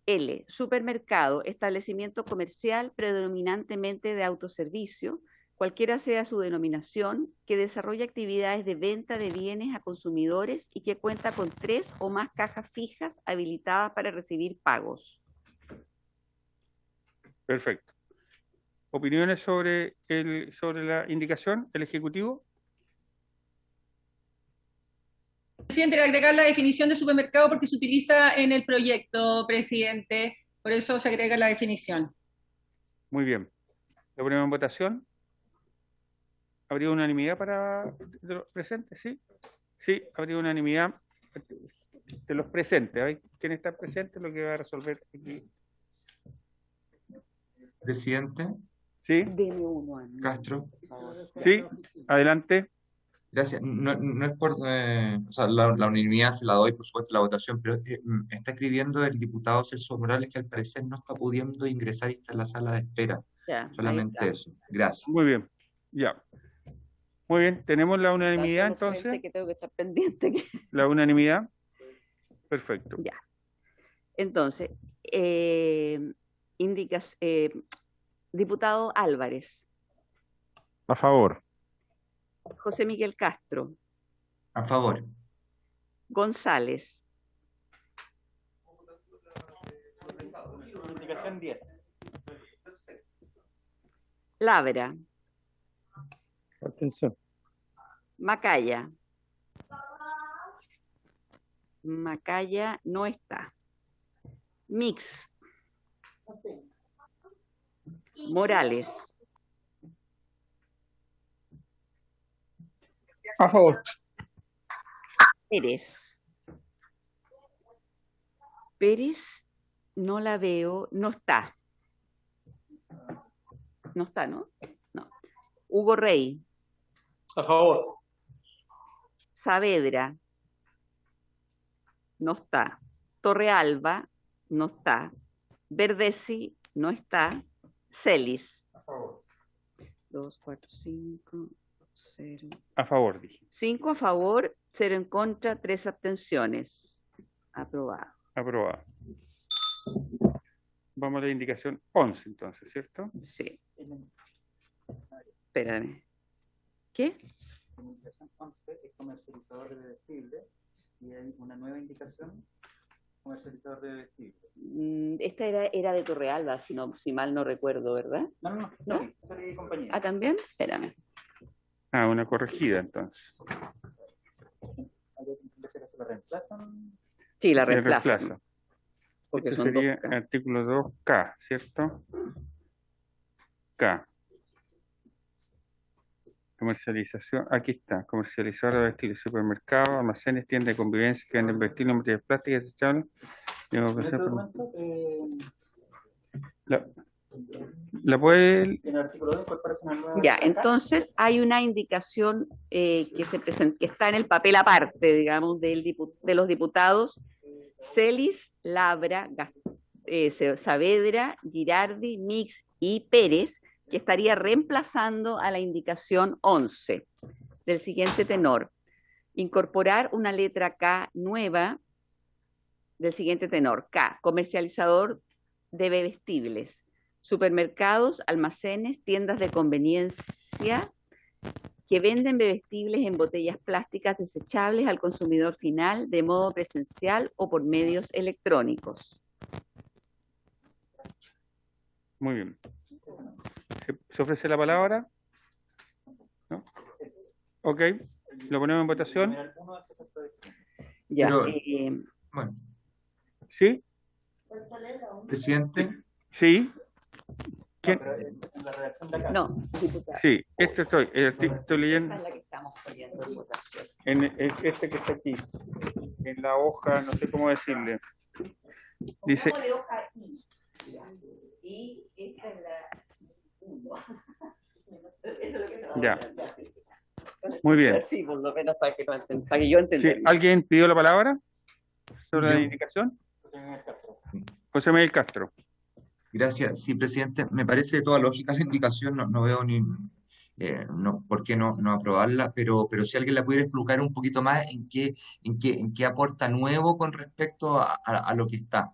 L, supermercado, establecimiento comercial predominantemente de autoservicio, cualquiera sea su denominación, que desarrolla actividades de venta de bienes a consumidores y que cuenta con 3 o más cajas fijas habilitadas para recibir pagos. Perfecto. ¿Opiniones sobre la indicación, el Ejecutivo? Presidente, agregar la definición de supermercado porque se utiliza en el proyecto, presidente. Por eso se agrega la definición. Muy bien. ¿Lo ponemos en votación? ¿Habría unanimidad para los presentes? ¿Sí? Sí, habría unanimidad de los presentes. A ver, ¿quién está presente? Lo que va a resolver aquí. Presidente. ¿Sí? Castro. Sí, adelante. Gracias. No es por... o sea, la unanimidad se la doy, por supuesto, la votación, pero está escribiendo el diputado Celso Morales que al parecer no está pudiendo ingresar y está en la sala de espera. Ya, solamente eso. Gracias. Muy bien. Ya. Muy bien. ¿Tenemos la unanimidad entonces? Que tengo que estar pendiente. La unanimidad. Perfecto. Ya. Entonces, diputado Álvarez. A favor. José Miguel Castro. A favor. González. Indicación 10. Labra. Atención. Macaya. Macaya no está. Mix. Morales. A favor. Pérez. Pérez no la veo, no está. No está, ¿no? No. Hugo Rey. A favor. Saavedra. No está. Torrealba. No está. Verdesi. No está. Celis. A favor. 2, 4, 5, 0. A favor, dije. 5 a favor, 0 en contra, 3 abstenciones. Aprobado. Aprobado. Vamos a la indicación 11 entonces, ¿cierto? Sí. Espérame. ¿Qué? La indicación 11 es comercializador de bebestibles y hay una nueva indicación, comercializador de bebestibles. Esta era de Torrealba, si mal no recuerdo, ¿verdad? No, sorry, compañía. Ah, ¿también? Espérame. Ah, una corregida entonces. ¿La reemplazan? Sí, la Se reemplaza. reemplaza. Porque Esto son sería 2K. artículo 2K, ¿cierto? K. Comercialización, aquí está, comercializador de vestidos, supermercados, almacenes, tiendas de convivencia que venden vestidos, materiales plásticos desechables. En este momento, ¿La puede...? en el artículo 2 incorporarse una nueva... Ya, entonces hay una indicación que está en el papel aparte, digamos, de los diputados Celis, Labra, Saavedra, Girardi, Mix y Pérez, que estaría reemplazando a la indicación 11 del siguiente tenor. Incorporar una letra K nueva del siguiente tenor. K, comercializador de bebestibles, supermercados, almacenes, tiendas de conveniencia que venden bebestibles en botellas plásticas desechables al consumidor final de modo presencial o por medios electrónicos. Muy bien. ¿Se ofrece la palabra? ¿No? Ok, lo ponemos en votación. Ya. Pero, bueno. ¿Sí? Presidente. ¿Sí? ¿Quién? No, diputado. Sí, estoy leyendo. Esta es la que estamos poniendo en votación. En este que está aquí, en la hoja, no sé cómo decirle. Dice, Pongámosle hoja I. Y esta es la I1. Eso es lo que se va a Ya. votar. Muy bien. Sí, por lo menos para que yo entienda. Sí, ¿alguien pidió la palabra sobre la Yo. indicación? José Miguel Castro. Gracias. Sí, presidente, me parece de toda lógica la indicación, no veo no, ¿por qué no aprobarla? Pero si alguien la pudiera explicar un poquito más en qué aporta nuevo con respecto a lo que está.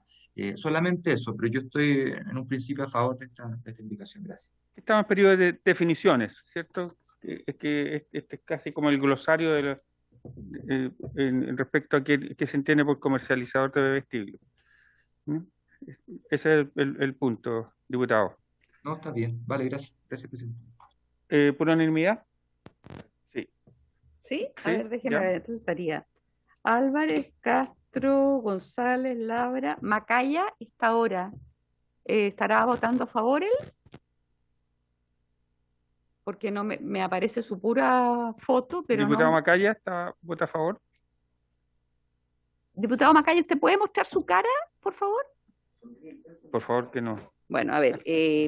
Solamente eso, pero yo estoy en un principio a favor de esta indicación. Gracias. Estamos en periodo de definiciones, ¿cierto? Es que este es casi como el glosario en respecto a qué se entiende por comercializador de bebestible. ¿Mm? Ese es el punto, diputado. No, está bien. Vale, gracias. Gracias, presidente. ¿Por unanimidad? Sí. ¿Sí? A Sí, ver, déjenme ya. ver. Entonces estaría Álvarez, Castro, González, Labra, Macaya, esta hora. ¿Estará votando a favor él? Porque no me aparece su pura foto, pero Diputado no. Macaya, ¿vota a favor? Diputado Macaya, ¿usted puede mostrar su cara, por favor? Por favor, que no. Bueno, a ver,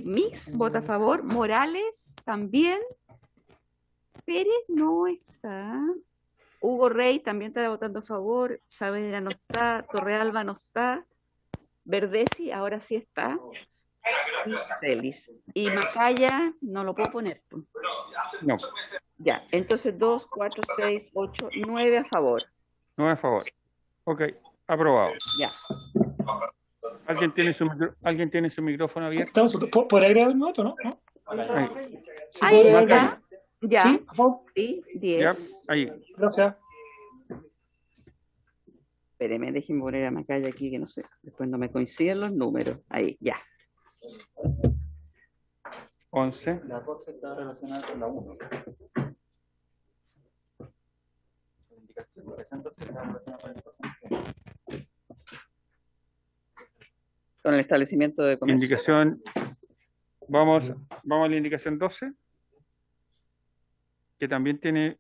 Mix vota a favor, Morales también, Pérez no está, Hugo Rey también está votando a favor, Saavedra no está, Torrealba no está, Verdesi ahora sí está, y Celis. Y Macaya no lo puedo poner. No, Ya, entonces 2, 4, 6, 8, 9 a favor. no a favor. Ok, aprobado. Ya. ¿Alguien tiene su micrófono abierto? Estamos por agregar el voto, ¿no? Ahí. ¿Se Ahí puede está. agregar? Ya. ¿Sí? ¿A favor? Sí, 10. Ya, ahí. Gracias. Espéreme, déjenme poner a Macaya aquí, que no sé, después no me coinciden los números. Ahí, ya. 11. La 12 está relacionada con la 1. La indicación 12 está relacionada con el porcentaje. Con el establecimiento de comercio. Indicación. Vamos a la indicación 12, que también tiene.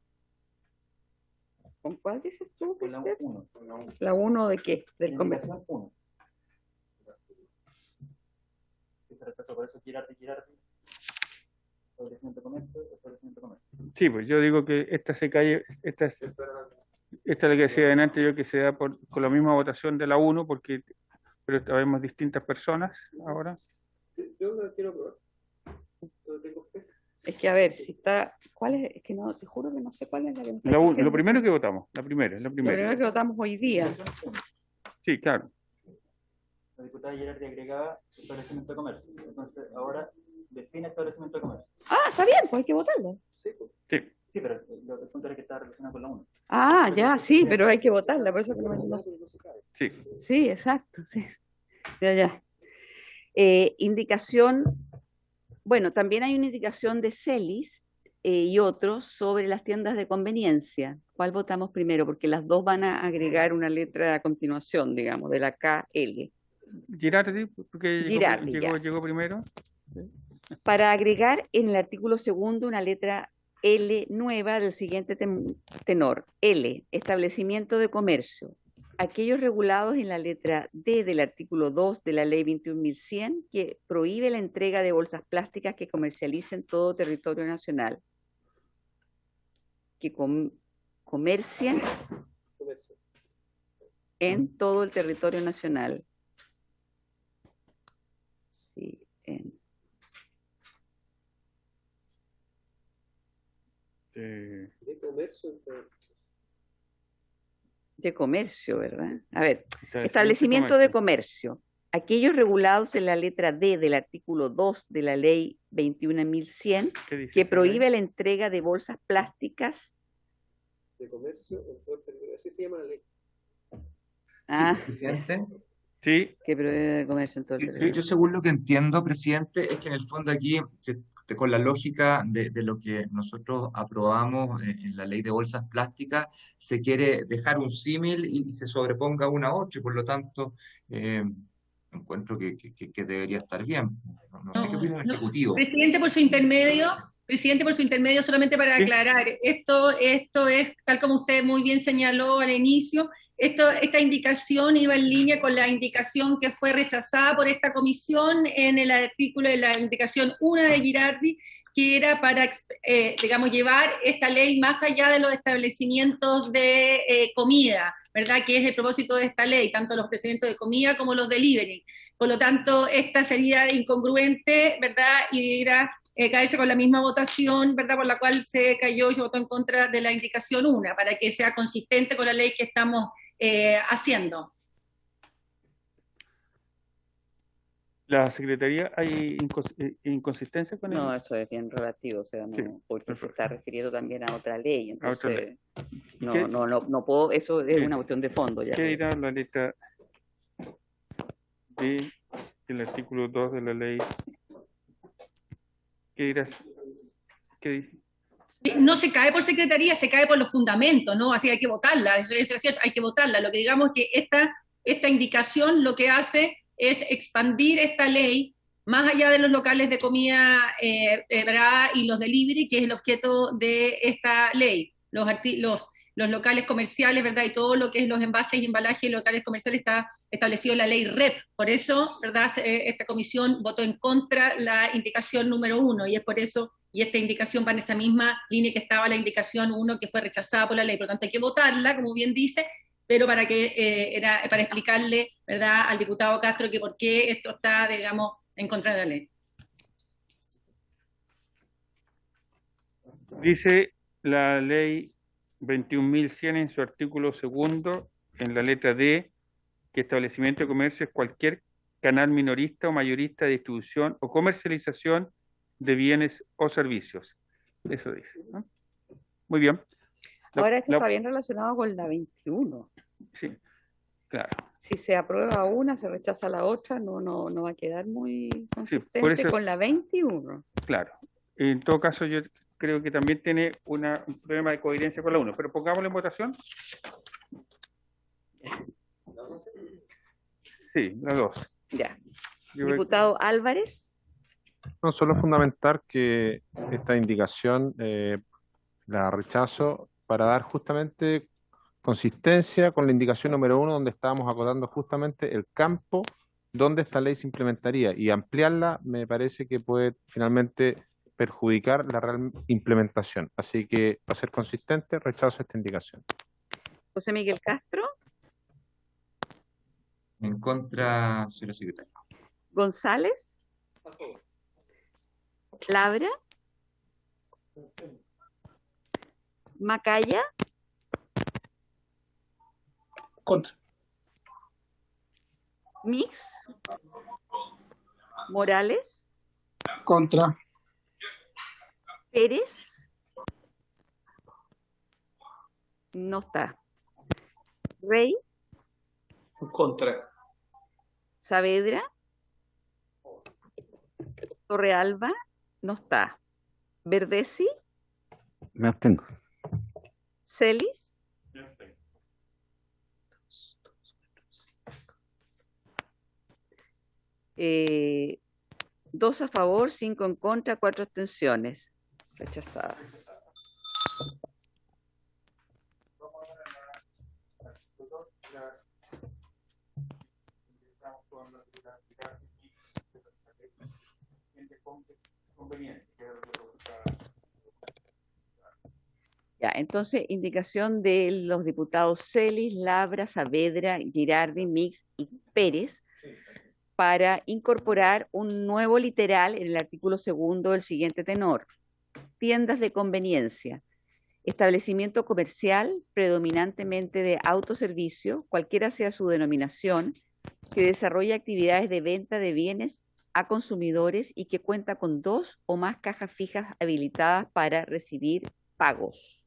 ¿Con cuál dices tú? Con la Cristian? 1. ¿La 1 de qué? Del comercio. Indicación 1. Que se retrasó, por eso Girardi. Establecimiento de comercio. Sí, pues yo digo que esta se cae, esta es la que decía delante yo, que se da con la misma votación de la 1, pero sabemos distintas personas ahora. Yo no quiero probar. Es que a ver, si está. ¿Cuál es? Es que no, te juro que no sé cuál es la que me está Lo diciendo. primero que votamos, la primera. Lo primero que votamos hoy día. Sí, claro. La diputada Girardi agregaba establecimiento de comercio. Entonces, ahora define establecimiento de comercio. Ah, está bien, pues hay que votarlo. Sí. Sí, pero el punto era que está relacionado con la 1. Ah, ya, sí, pero hay que votarla, por eso que no. Sí. Sí, exacto, sí. Ya. Indicación, bueno, también hay una indicación de Celis y otros sobre las tiendas de conveniencia. ¿Cuál votamos primero? Porque las dos van a agregar una letra a continuación, digamos, de la KL. Girardi, porque Girardi, llegó primero. Para agregar en el artículo segundo una letra L nueva del siguiente tenor. L, establecimiento de comercio. Aquellos regulados en la letra D del artículo 2 de la ley 21.100 que prohíbe la entrega de bolsas plásticas que comercialicen todo territorio nacional. Que comercien en todo el territorio nacional. Sí, De comercio. De comercio, ¿verdad? A ver, establecimiento de comercio. Aquellos regulados en la letra D del artículo 2 de la ley 21.100 que prohíbe la entrega de bolsas plásticas. De comercio, así se llama la ley. Ah, Presidente. Sí. Que prohíbe el comercio en todo el territorio. Yo según lo que entiendo, presidente, es que en el fondo aquí, con la lógica de lo que nosotros aprobamos en la ley de bolsas plásticas, se quiere dejar un símil y se sobreponga una a otra, y por lo tanto encuentro que debería estar bien. No sé qué opina el Ejecutivo. Presidente, por su intermedio, solamente para aclarar, esto es, tal como usted muy bien señaló al inicio, esta indicación iba en línea con la indicación que fue rechazada por esta comisión en el artículo de la indicación 1 de Girardi, que era para, digamos, llevar esta ley más allá de los establecimientos de comida, ¿verdad? Que es el propósito de esta ley, tanto los establecimientos de comida como los delivery. Por lo tanto, esta sería incongruente, ¿verdad? Y era caerse con la misma votación, ¿verdad?, por la cual se cayó y se votó en contra de la indicación 1, para que sea consistente con la ley que estamos haciendo. La Secretaría, ¿hay inconsistencia con No, eso es bien relativo, o sea, no, Sí, porque se perfecto. está refiriendo también a otra ley, A otra ley. entonces ¿Qué- no puedo, eso es Sí. una cuestión de fondo ya. ¿Qué dirá la letra D del artículo 2 de la ley? ¿Qué dirás? ¿Qué dice? No se cae por secretaría, se cae por los fundamentos, ¿no? Así hay que votarla, eso es cierto, hay que votarla. Lo que digamos que esta indicación lo que hace es expandir esta ley más allá de los locales de comida ¿verdad?, y los delivery, que es el objeto de esta ley. Los locales comerciales, ¿verdad?, y todo lo que es los envases y embalajes y locales comerciales está establecido en la ley REP. Por eso, ¿verdad?, esta comisión votó en contra la indicación número 1, y es por eso, y esta indicación va en esa misma línea que estaba la indicación 1, que fue rechazada por la ley. Por lo tanto, hay que votarla, como bien dice, pero para explicarle, ¿verdad?, al diputado Castro que por qué esto está, digamos, en contra de la ley. Dice la ley 21.100 en su artículo 2, en la letra D, que establecimiento de comercio es cualquier canal minorista o mayorista de distribución o comercialización de bienes o servicios. Eso dice, ¿no? Muy bien. Ahora esto está bien relacionado con la 21. Sí, claro. Si se aprueba una, se rechaza la otra, no va a quedar muy consistente por eso- con la 21. Claro. En todo caso, yo creo que también tiene un problema de coherencia con la 1, pero pongámoslo en votación. Sí, la 2. Ya. Yo- Diputado Álvarez. No, solo es fundamental que esta indicación la rechazo para dar justamente consistencia con la indicación número 1, donde estábamos acotando justamente el campo donde esta ley se implementaría, y ampliarla me parece que puede finalmente perjudicar la real implementación. Así que, para ser consistente, rechazo esta indicación. José Miguel Castro. En contra, señora secretaria. González. Labra. Macaya. Contra. Mix. Morales. Contra. Pérez. No está. Rey. Contra. Saavedra. Torrealba. No está. Verdesi. Me abstengo. Celis. Eh, 2 a favor, 5 en contra, 4 abstenciones. Rechazada. Ya, entonces, indicación de los diputados Celis, Labra, Saavedra, Girardi, Mix y Pérez para incorporar un nuevo literal en el artículo 2 del siguiente tenor. Tiendas de conveniencia. Establecimiento comercial predominantemente de autoservicio, cualquiera sea su denominación, que desarrolla actividades de venta de bienes a consumidores y que cuenta con 2 o más cajas fijas habilitadas para recibir pagos.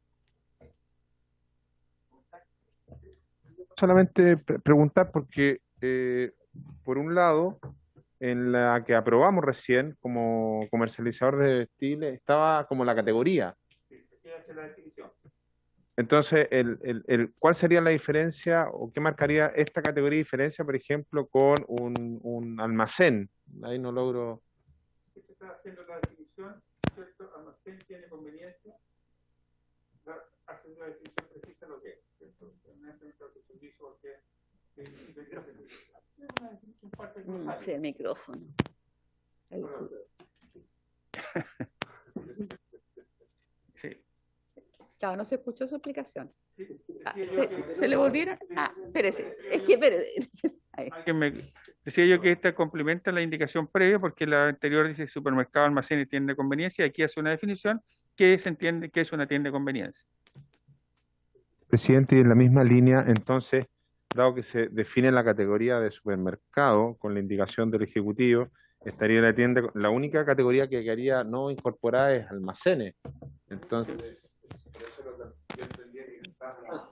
Solamente preguntar porque, por un lado, en la que aprobamos recién como comercializador de textiles, estaba como la categoría. Entonces, ¿cuál sería la diferencia o qué marcaría esta categoría de diferencia, por ejemplo, con un almacén? Ahí no logro. Se está haciendo la definición, ¿cierto? Almacén tiene conveniencia, hacen la definición precisa lo que es, ¿cierto? Sí, el micrófono. Ahí sí. Claro, no se escuchó su explicación. ¿Se le volvieron? Espérese. Es que, espérese. Alguien me Decía yo que esta complementa la indicación previa porque la anterior dice supermercado, almacén y tienda de conveniencia. Aquí hace una definición que se entiende que es una tienda de conveniencia. Presidente, y en la misma línea, entonces, dado que se define la categoría de supermercado con la indicación del Ejecutivo, estaría la tienda, la única categoría que quedaría no incorporada es almacenes. Entonces, por eso yo entendía que estaba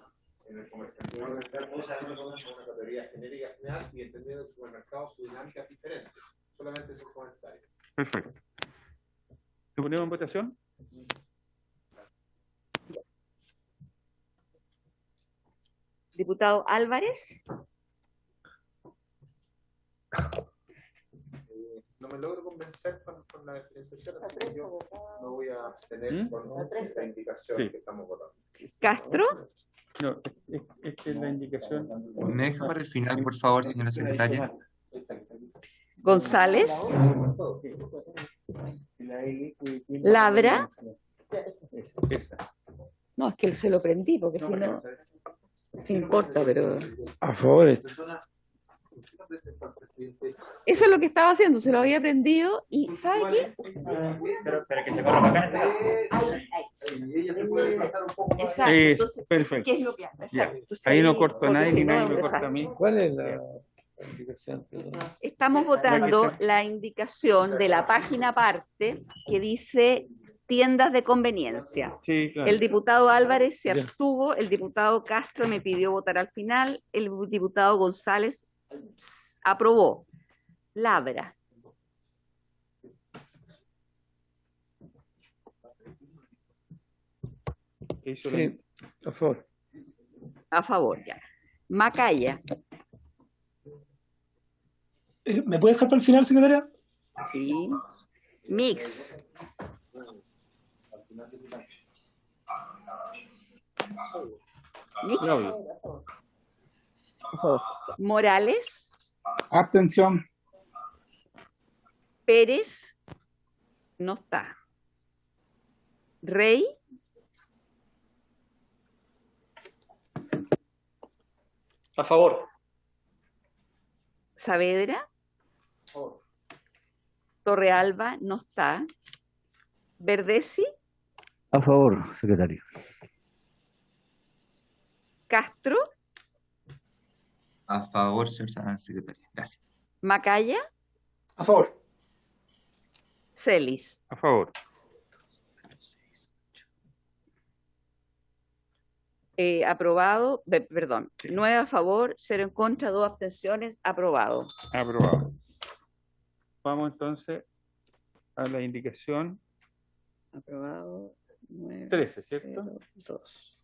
en el comercializador de términos una categoría genérica general y entendiendo el supermercado su dinámica es diferente. Solamente esos comentarios. Perfecto. ¿Lo ponemos en votación? Diputado Álvarez. No me logro convencer con la diferenciación, así que yo no voy a tener con esta indicación Sí. que estamos votando. Castro. No, esta es la indicación. ¿Me deja para el final, por favor, señora secretaria? González. Labra. Esa. No, es que se lo prendí, porque si no importa, pero... A favor. Eso es lo que estaba haciendo, se lo había prendido y ¿sabe qué? Pero que se corra acá en ese caso. Exacto, entonces, perfecto. ¿qué es lo que hace? Ya. Exacto. Entonces, Ahí no corto a nadie, porque ni si no, nadie me corta a exacto. mí. ¿Cuál es la indicación? Estamos votando la indicación de la página aparte que dice tiendas de conveniencia. Sí, claro. El diputado Álvarez se abstuvo, el diputado Castro me pidió votar al final, el diputado González aprobó. Labra. Sí, a favor. A favor, ya. Macaya. ¿Me puede dejar para el final, secretaria? Sí. Mix. Mix. Morales. Abstención. Pérez. No está. Rey. A favor. Saavedra. Torrealba no está. Verdesi. A favor, secretario. Castro. A favor, señora secretaria. Gracias. Macaya. A favor. Celis. A favor. Aprobado, perdón, 9 a favor, 0 en contra, 2 abstenciones, aprobado. Aprobado. Vamos entonces a la indicación Aprobado 9, 13, ¿cierto? 2.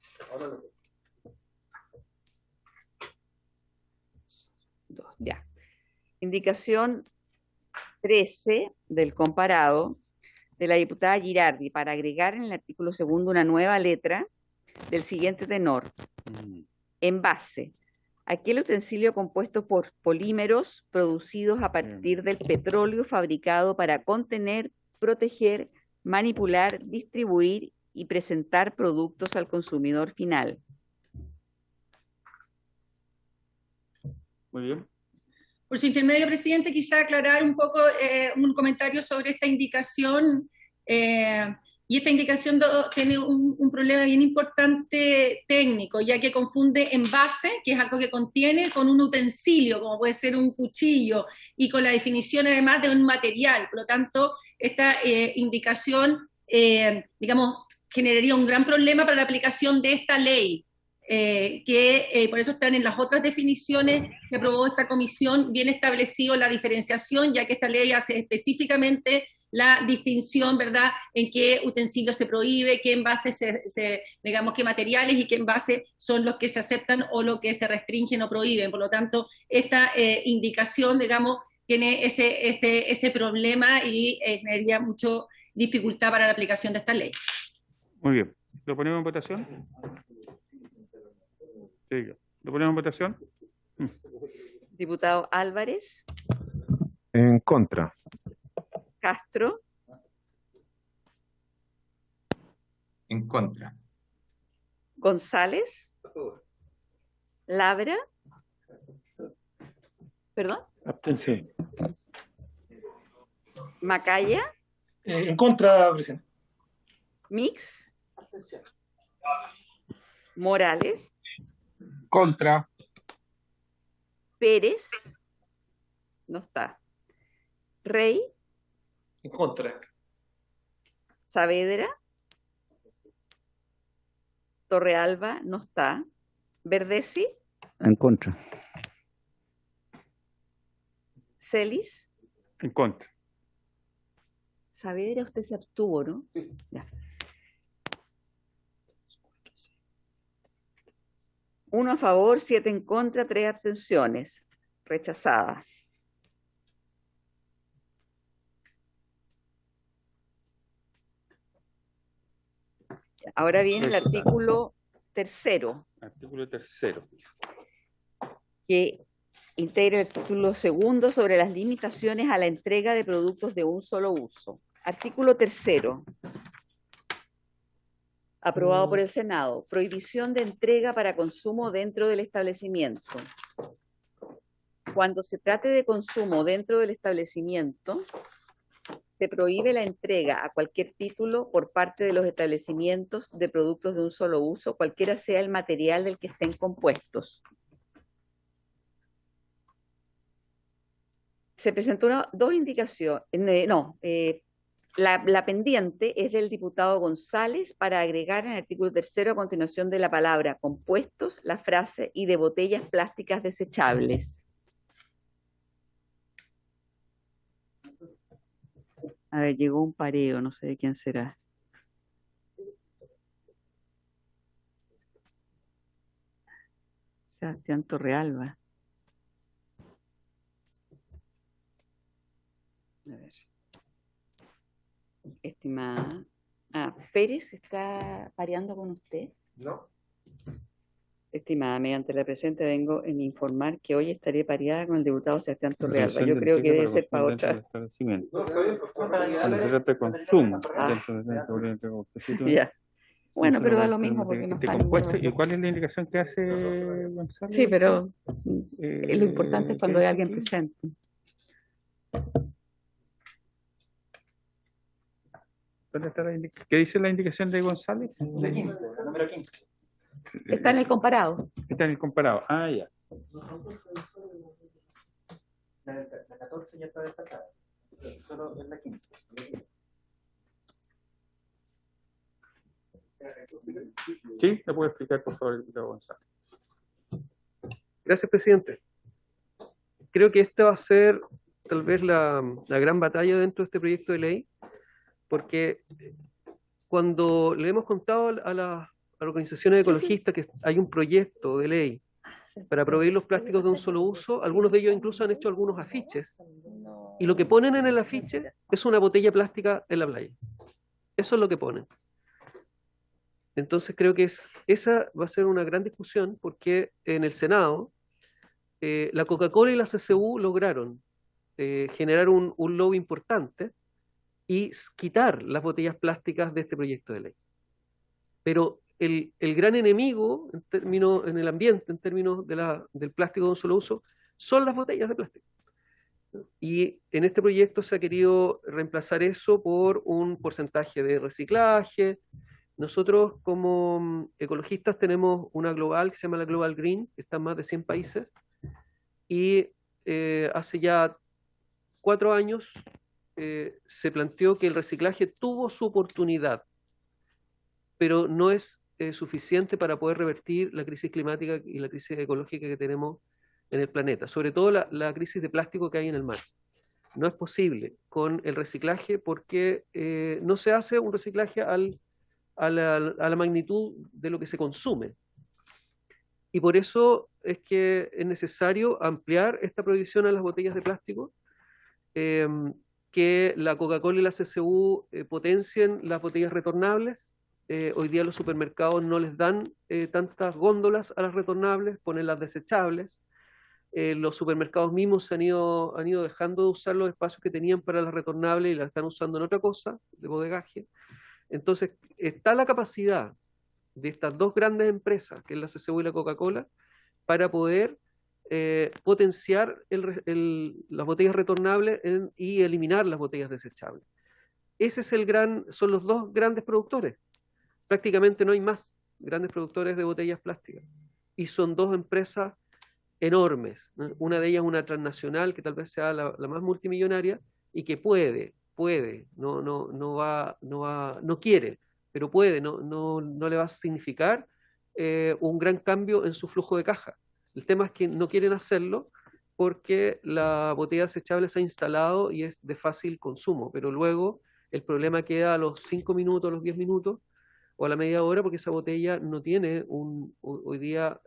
Ya. Indicación 13 del comparado de la diputada Girardi para agregar en el artículo segundo una nueva letra del siguiente tenor. Envase. Aquel utensilio compuesto por polímeros producidos a partir del petróleo fabricado para contener, proteger, manipular, distribuir y presentar productos al consumidor final. Muy bien. Por su intermedio, presidente, quizá aclarar un poco un comentario sobre esta indicación. Y esta indicación tiene un problema bien importante técnico, ya que confunde envase, que es algo que contiene, con un utensilio, como puede ser un cuchillo, y con la definición además de un material. Por lo tanto, esta indicación, digamos, generaría un gran problema para la aplicación de esta ley. Por eso están en las otras definiciones que aprobó esta comisión bien establecido la diferenciación, ya que esta ley hace específicamente la distinción, ¿verdad?, en qué utensilios se prohíbe, qué envases, digamos, qué materiales y qué envases son los que se aceptan o los que se restringen o prohíben. Por lo tanto, esta indicación, digamos, tiene ese problema y generaría mucha dificultad para la aplicación de esta ley. Muy bien. ¿Lo ponemos en votación? Sí. ¿Lo ponemos en votación? Diputado Álvarez. En contra. Castro. En contra. González. Labra. ¿Perdón? Abstención. Macaya, En contra, presidente. Mix, Morales, Contra. Pérez, no está. Rey, En contra. Saavedra, Torrealba, no está. Verdesi, En contra. Celis, En contra. Saavedra, usted se abstuvo, ¿no? Ya. 1 a favor, 7 en contra, 3 abstenciones. Rechazada. Ahora viene el artículo 3º, Artículo 3º. que integra el título 2º sobre las limitaciones a la entrega de productos de un solo uso. Artículo 3º. Aprobado por el Senado. Prohibición de entrega para consumo dentro del establecimiento. Cuando se trate de consumo dentro del establecimiento, se prohíbe la entrega a cualquier título por parte de los establecimientos de productos de un solo uso, cualquiera sea el material del que estén compuestos. Se presentó dos indicaciones, la pendiente es del diputado González para agregar en el artículo 3º a continuación de la palabra compuestos la frase y de botellas plásticas desechables. A ver, llegó un pareo, no sé de quién será. Sebastián Torrealba. A ver. Estimada. ¿Pérez está pareando con usted? No. Estimada, mediante la presente vengo en informar que hoy estaré pareada con el diputado Sebastián Torrealba. Yo creo que debe ser para otra. Cuando se trata de consumo. Ya. Bueno, pero da lo mismo porque no está compuesto. ¿Y cuál es la indicación que hace González? Sí, pero lo importante es cuando hay alguien presente. ¿Dónde está ¿Qué dice la indicación de González? La 15, la número 15. Está en el comparado. Está en el comparado. Ah, ya. La 14 ya está destacada. Solo es la 15. Sí, ¿me puede explicar, por favor, el diputado González? Gracias, presidente. Creo que esta va a ser tal vez la gran batalla dentro de este proyecto de ley, porque cuando le hemos contado a las organizaciones ecologistas que hay un proyecto de ley para prohibir los plásticos de un solo uso, algunos de ellos incluso han hecho algunos afiches, y lo que ponen en el afiche es una botella plástica en la playa. Eso es lo que ponen. Entonces creo que esa va a ser una gran discusión, porque en el Senado la Coca-Cola y la CCU lograron generar un lobby importante y quitar las botellas plásticas de este proyecto de ley. Pero el gran enemigo en el ambiente, en términos del plástico de un solo uso, son las botellas de plástico. Y en este proyecto se ha querido reemplazar eso por un porcentaje de reciclaje. Nosotros como ecologistas tenemos una global que se llama la Global Green, que está en más de 100 países, y hace ya 4 años se planteó que el reciclaje tuvo su oportunidad, pero no es suficiente para poder revertir la crisis climática y la crisis ecológica que tenemos en el planeta, sobre todo la crisis de plástico que hay en el mar. No es posible con el reciclaje porque no se hace un reciclaje a la magnitud de lo que se consume. Y por eso es que es necesario ampliar esta prohibición a las botellas de plástico, que la Coca-Cola y la CCU potencien las botellas retornables. Hoy día los supermercados no les dan tantas góndolas a las retornables, ponen las desechables. Los supermercados mismos han ido dejando de usar los espacios que tenían para las retornables y las están usando en otra cosa, de bodegaje. Entonces, está la capacidad de estas dos grandes empresas, que es la CCU y la Coca-Cola, para poder potenciar las botellas retornables y eliminar las botellas desechables. Ese es son los dos grandes productores. Prácticamente no hay más grandes productores de botellas plásticas. Y son dos empresas enormes, ¿no? Una de ellas es una transnacional que tal vez sea la más multimillonaria y que no quiere, pero puede, no le va a significar un gran cambio en su flujo de caja. El tema es que no quieren hacerlo porque la botella desechable se ha instalado y es de fácil consumo, pero luego el problema queda a los 5 minutos, a los 10 minutos o a la media hora, porque esa botella no tiene hoy día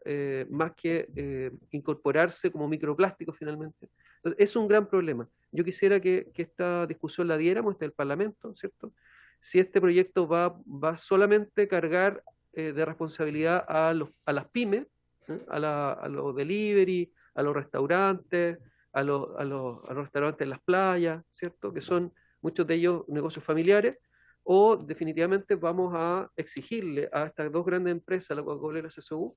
más que incorporarse como microplástico finalmente. Entonces, es un gran problema. Yo quisiera que esta discusión la diéramos desde el Parlamento, ¿cierto? Si este proyecto va solamente cargar de responsabilidad a las pymes, a los delivery, a los restaurantes, a los restaurantes en las playas, ¿cierto? Que son muchos de ellos negocios familiares, o definitivamente vamos a exigirle a estas dos grandes empresas, la Coca-Cola y la CSU,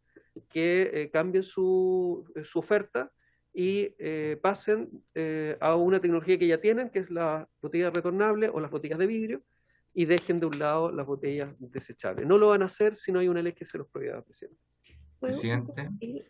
que cambien su oferta y pasen a una tecnología que ya tienen, que es la botella retornable o las botellas de vidrio, y dejen de un lado las botellas desechables. No lo van a hacer si no hay una ley que se los prohíba, presidente. Presidente. Sí.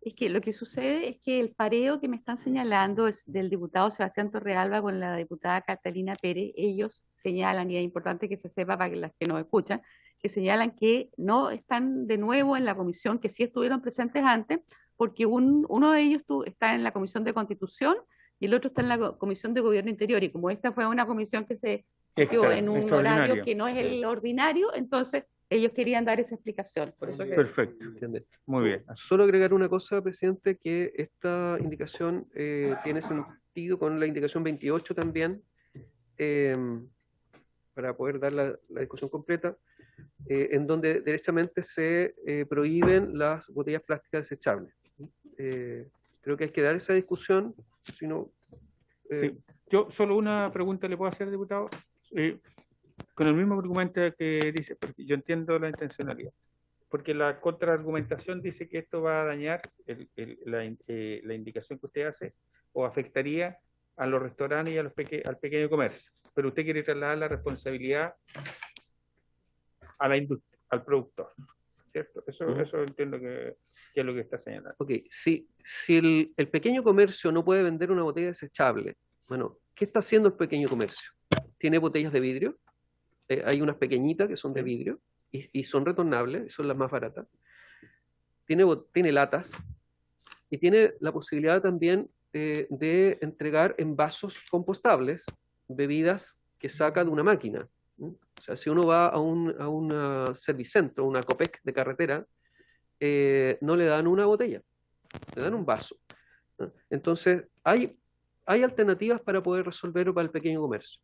Es que lo que sucede es que el pareo que me están señalando es del diputado Sebastián Torrealba con la diputada Catalina Pérez. Ellos señalan, y es importante que se sepa para que las que nos escuchan, que señalan que no están de nuevo en la comisión, que sí estuvieron presentes antes, porque uno de ellos está en la Comisión de Constitución y el otro está en la Comisión de Gobierno Interior, y como esta fue una comisión que se dio en un horario que no es el ordinario, entonces ellos querían dar esa explicación. Por eso Perfecto. Muy bien. Solo agregar una cosa, presidente, que esta indicación tiene sentido con la indicación 28 también, para poder dar la discusión completa, en donde derechamente se prohíben las botellas plásticas desechables. Creo que hay que dar esa discusión, si no... Sí. Yo solo una pregunta le puedo hacer, diputado. Con el mismo argumento que dice, porque yo entiendo la intencionalidad, porque la contraargumentación dice que esto va a dañar la indicación que usted hace o afectaría a los restaurantes y a al pequeño comercio, pero usted quiere trasladar la responsabilidad a la industria, al productor, ¿cierto? Eso entiendo que es lo que está señalando. Ok, si el pequeño comercio no puede vender una botella desechable, bueno, ¿qué está haciendo el pequeño comercio? ¿Tiene botellas de vidrio? Hay unas pequeñitas que son de vidrio y son retornables, y son las más baratas. Tiene latas y tiene la posibilidad también de entregar en vasos compostables bebidas que saca de una máquina. O sea, si uno va a un servicentro, una Copec de carretera, no le dan una botella, le dan un vaso. Entonces, hay alternativas para poder resolverlo para el pequeño comercio.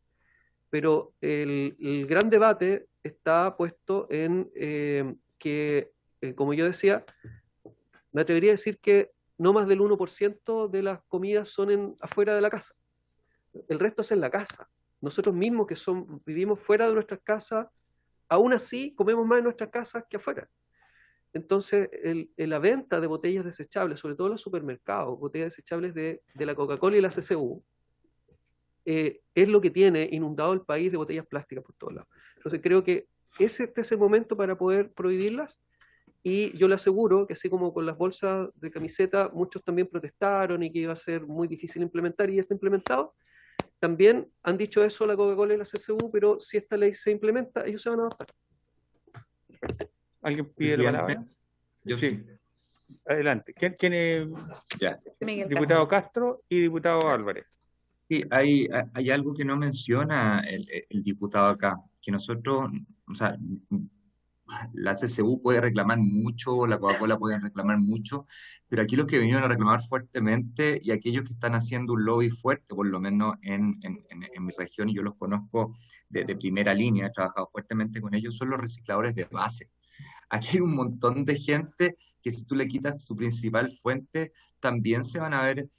Pero el gran debate está puesto en que, como yo decía, me atrevería a decir que no más del 1% de las comidas son afuera de la casa. El resto es en la casa. Nosotros mismos que vivimos fuera de nuestras casas, aún así comemos más en nuestras casas que afuera. Entonces, la venta de botellas desechables, sobre todo en los supermercados, botellas desechables de la Coca-Cola y la CSU, es lo que tiene inundado el país de botellas plásticas por todos lados. Entonces creo que este es el momento para poder prohibirlas, y yo le aseguro que así como con las bolsas de camiseta muchos también protestaron y que iba a ser muy difícil implementar y ya está implementado, también han dicho eso la Coca-Cola y la CSU, pero si esta ley se implementa, ellos se van a adaptar. ¿Alguien pide la palabra? Yo sí. Adelante. ¿Quién es? Ya. Diputado Castro y diputado Álvarez. Sí, hay algo que no menciona el diputado acá, que nosotros, o sea, la CSU puede reclamar mucho, la Coca-Cola puede reclamar mucho, pero aquí los que vinieron a reclamar fuertemente y aquellos que están haciendo un lobby fuerte, por lo menos en mi región, y yo los conozco de primera línea, he trabajado fuertemente con ellos, son los recicladores de base. Aquí hay un montón de gente que si tú le quitas su principal fuente, también se van a ver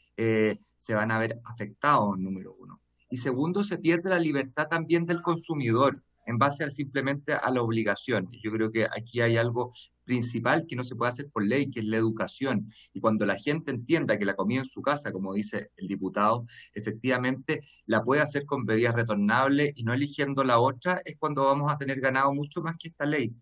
afectados, número uno. Y segundo, se pierde la libertad también del consumidor. en base simplemente a la obligación. Yo creo que aquí hay algo principal que no se puede hacer por ley, que es la educación. Y cuando la gente entienda que la comida en su casa, como dice el diputado, efectivamente la puede hacer con bebidas retornables y no eligiendo la otra, es cuando vamos a tener ganado mucho más que esta ley.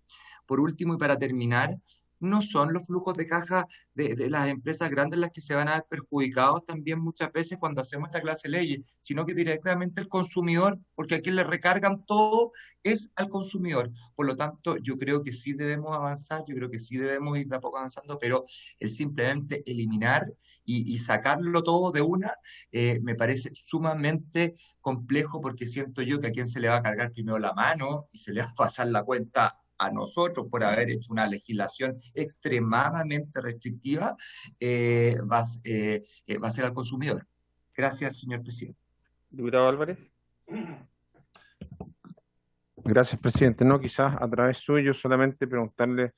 Por último, y para terminar, no son los flujos de caja de las empresas grandes las que se van a ver perjudicados también muchas veces cuando hacemos esta clase de leyes, sino que directamente el consumidor, porque a quien le recargan todo es al consumidor. Por lo tanto, yo creo que sí debemos avanzar, yo creo que sí debemos ir de a poco avanzando, pero el simplemente eliminar y sacarlo todo de una, me parece sumamente complejo, porque siento yo que a quien se le va a cargar primero la mano y se le va a pasar la cuenta a nosotros por haber hecho una legislación extremadamente restrictiva, va a ser al consumidor. Gracias, señor presidente. Diputado Álvarez. Gracias, presidente. No, quizás a través suyo solamente preguntarle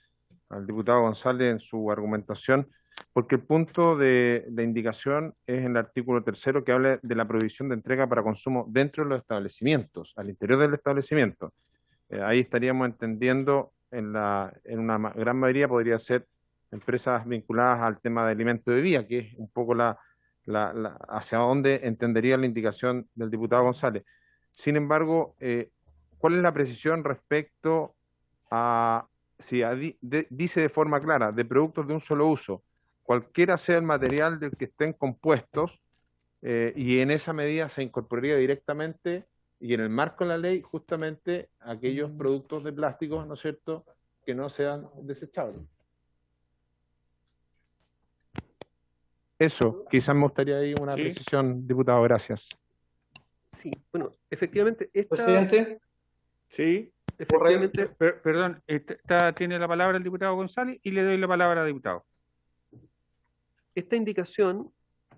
al diputado González en su argumentación, porque el punto de la indicación es en el artículo 3º que habla de la prohibición de entrega para consumo dentro de los establecimientos, al interior del establecimiento. Ahí estaríamos entendiendo, en una gran mayoría podría ser empresas vinculadas al tema de alimentos y bebida, que es un poco hacia dónde entendería la indicación del diputado González. Sin embargo, ¿cuál es la precisión respecto a, si dice de forma clara, de productos de un solo uso, cualquiera sea el material del que estén compuestos, y en esa medida se incorporaría directamente y en el marco de la ley justamente aquellos productos de plástico, ¿no es cierto?, que no sean desechables? Eso, quizás me gustaría ahí una precisión, diputado, gracias. Sí, bueno, efectivamente, Presidente. Sí, efectivamente. Perdón, tiene la palabra el diputado González y le doy la palabra al diputado. Esta indicación,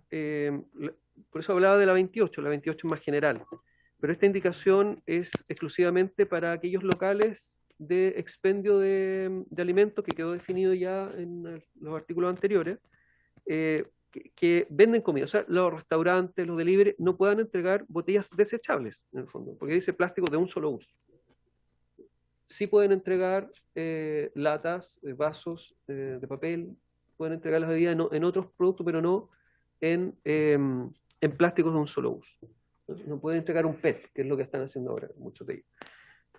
por eso hablaba de la 28 es más general, pero esta indicación es exclusivamente para aquellos locales de expendio de alimentos que quedó definido ya en los artículos anteriores, que venden comida. O sea, los restaurantes, los delivery, no puedan entregar botellas desechables, en el fondo, porque dice plástico de un solo uso. Sí pueden entregar latas, vasos de papel, pueden entregar las bebidas en otros productos, pero no en plásticos de un solo uso. No pueden entregar un PET, que es lo que están haciendo ahora muchos de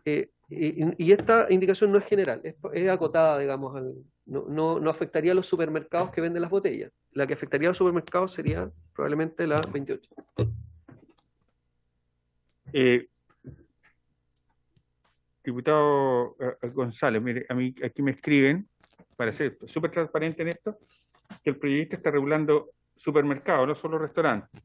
ellos. Y esta indicación no es general, es acotada, digamos, no afectaría a los supermercados que venden las botellas. La que afectaría a los supermercados sería probablemente la 28. Diputado González, mire, a mí aquí me escriben, para ser súper transparente en esto, que el proyecto está regulando supermercados, no solo restaurantes.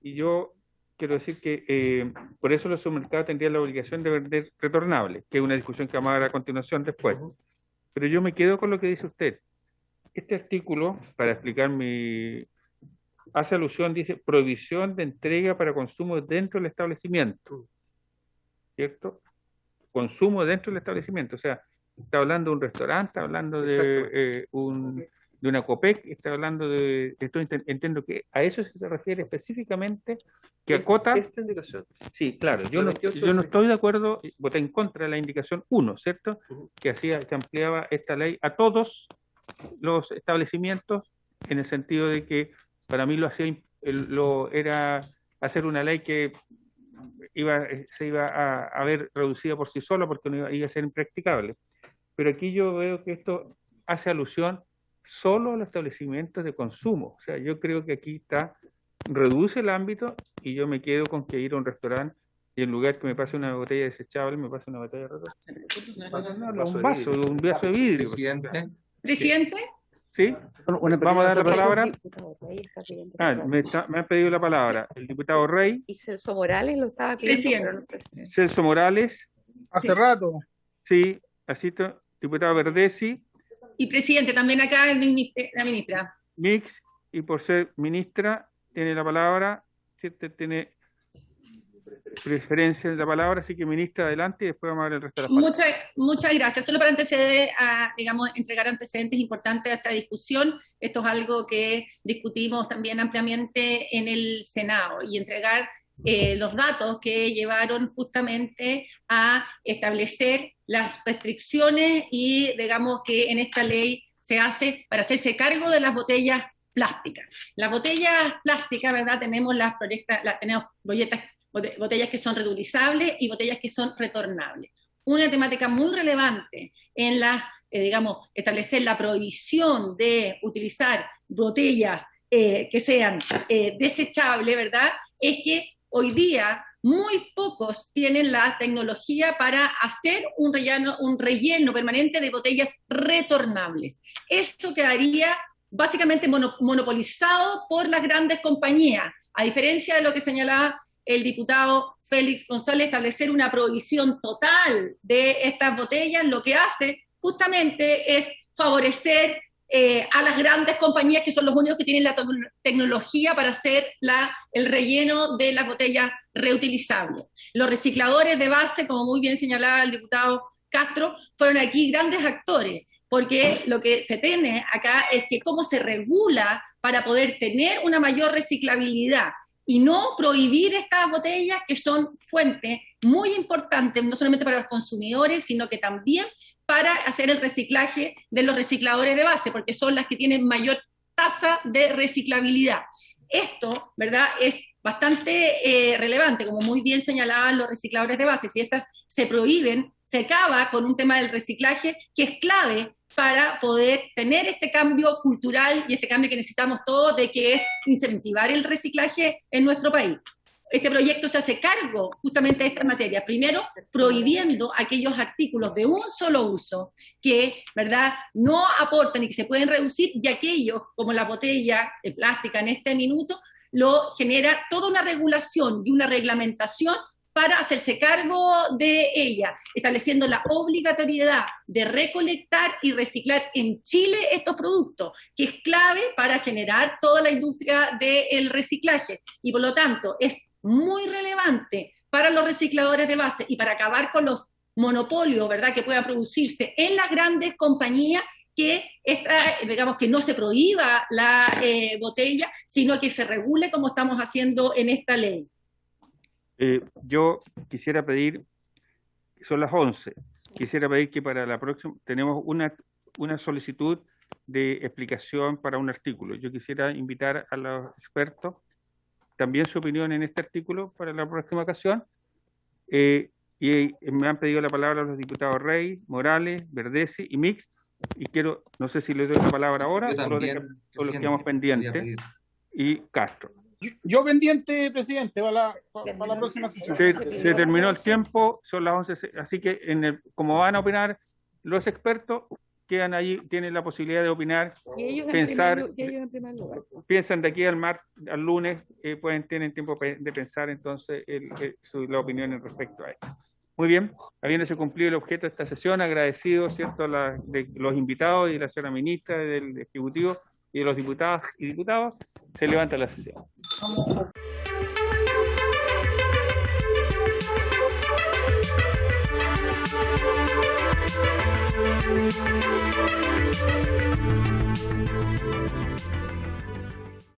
Y yo quiero decir que por eso los supermercados tendrían la obligación de vender retornables, que es una discusión que vamos a dar a continuación después. Pero yo me quedo con lo que dice usted. Este artículo, para explicar hace alusión, dice prohibición de entrega para consumo dentro del establecimiento, ¿cierto? Consumo dentro del establecimiento, o sea, está hablando de un restaurante, está hablando de una COPEC, está hablando de... Entiendo que a eso se refiere específicamente, que acota... Esta indicación. Sí, claro, yo no estoy de acuerdo, voté en contra de la indicación 1, ¿cierto? Que ampliaba esta ley a todos los establecimientos, en el sentido de que para mí era hacer una ley que se iba a ver reducida por sí sola porque no iba a ser impracticable. Pero aquí yo veo que esto hace alusión solo a los establecimientos de consumo. O sea, yo creo que aquí reduce el ámbito y yo me quedo con que ir a un restaurante y en lugar que me pase una botella desechable, me pase una botella de un vaso de vidrio. Presidente. ¿Sí? Vamos a dar la palabra. Me han pedido la palabra el diputado Rey. Y Celso Morales lo estaba pidiendo. Celso Morales. Hace rato. Sí, así diputado Verdesi. Y presidente, también acá la ministra. Mix, y por ser ministra, tiene la palabra. ¿Cierto? Tiene preferencia en la palabra, así que ministra, adelante, y después vamos a ver el resto de las palabras. Muchas gracias. Solo para entregar antecedentes importantes a esta discusión, esto es algo que discutimos también ampliamente en el Senado, y entregar los datos que llevaron justamente a establecer las restricciones y digamos que en esta ley se hace para hacerse cargo de las botellas plásticas. Las botellas plásticas, ¿verdad? Tenemos botellas que son reutilizables y botellas que son retornables. Una temática muy relevante en digamos, establecer la prohibición de utilizar botellas que sean desechables, ¿verdad? Es que hoy día muy pocos tienen la tecnología para hacer un relleno permanente de botellas retornables. Esto quedaría básicamente monopolizado por las grandes compañías, a diferencia de lo que señalaba el diputado Félix González, establecer una prohibición total de estas botellas, lo que hace justamente es favorecer a las grandes compañías que son los únicos que tienen la tecnología para hacer el relleno de las botellas reutilizables. Los recicladores de base, como muy bien señalaba el diputado Castro, fueron aquí grandes actores, porque lo que se tiene acá es que cómo se regula para poder tener una mayor reciclabilidad y no prohibir estas botellas que son fuente muy importante, no solamente para los consumidores, sino que también para hacer el reciclaje de los recicladores de base, porque son las que tienen mayor tasa de reciclabilidad. Esto, ¿verdad?, es bastante relevante, como muy bien señalaban los recicladores de base. Si estas se prohíben, se acaba con un tema del reciclaje que es clave para poder tener este cambio cultural y este cambio que necesitamos todos, de que es incentivar el reciclaje en nuestro país. Este proyecto se hace cargo justamente de esta materia. Primero, prohibiendo aquellos artículos de un solo uso que, ¿verdad?, no aportan y que se pueden reducir, y aquellos, como la botella de plástica en este minuto, lo genera toda una regulación y una reglamentación para hacerse cargo de ella, estableciendo la obligatoriedad de recolectar y reciclar en Chile estos productos, que es clave para generar toda la industria del reciclaje. Y por lo tanto, es muy relevante para los recicladores de base y para acabar con los monopolios, ¿verdad?, que puedan producirse en las grandes compañías, que digamos que no se prohíba la botella, sino que se regule como estamos haciendo en esta ley. Yo quisiera pedir, son las 11, quisiera pedir que para la próxima tenemos una solicitud de explicación para un artículo. Yo quisiera invitar a los expertos también su opinión en este artículo para la próxima ocasión. Y me han pedido la palabra los diputados Rey, Morales, Verdesi y Mix, y quiero, no sé si les doy la palabra ahora o lo quedamos pendientes, y Castro. Yo pendiente, presidente, para la próxima sesión. Se terminó el tiempo, son las 11, así que como van a opinar los expertos, quedan allí, tienen la posibilidad de opinar, pensar, piensan de aquí al lunes, tienen tiempo de pensar entonces la opinión en respecto a esto. Muy bien, habiéndose cumplido el objeto de esta sesión, agradecido, ¿cierto?, de los invitados y la señora ministra, del Ejecutivo y de los diputados y diputadas, se levanta la sesión.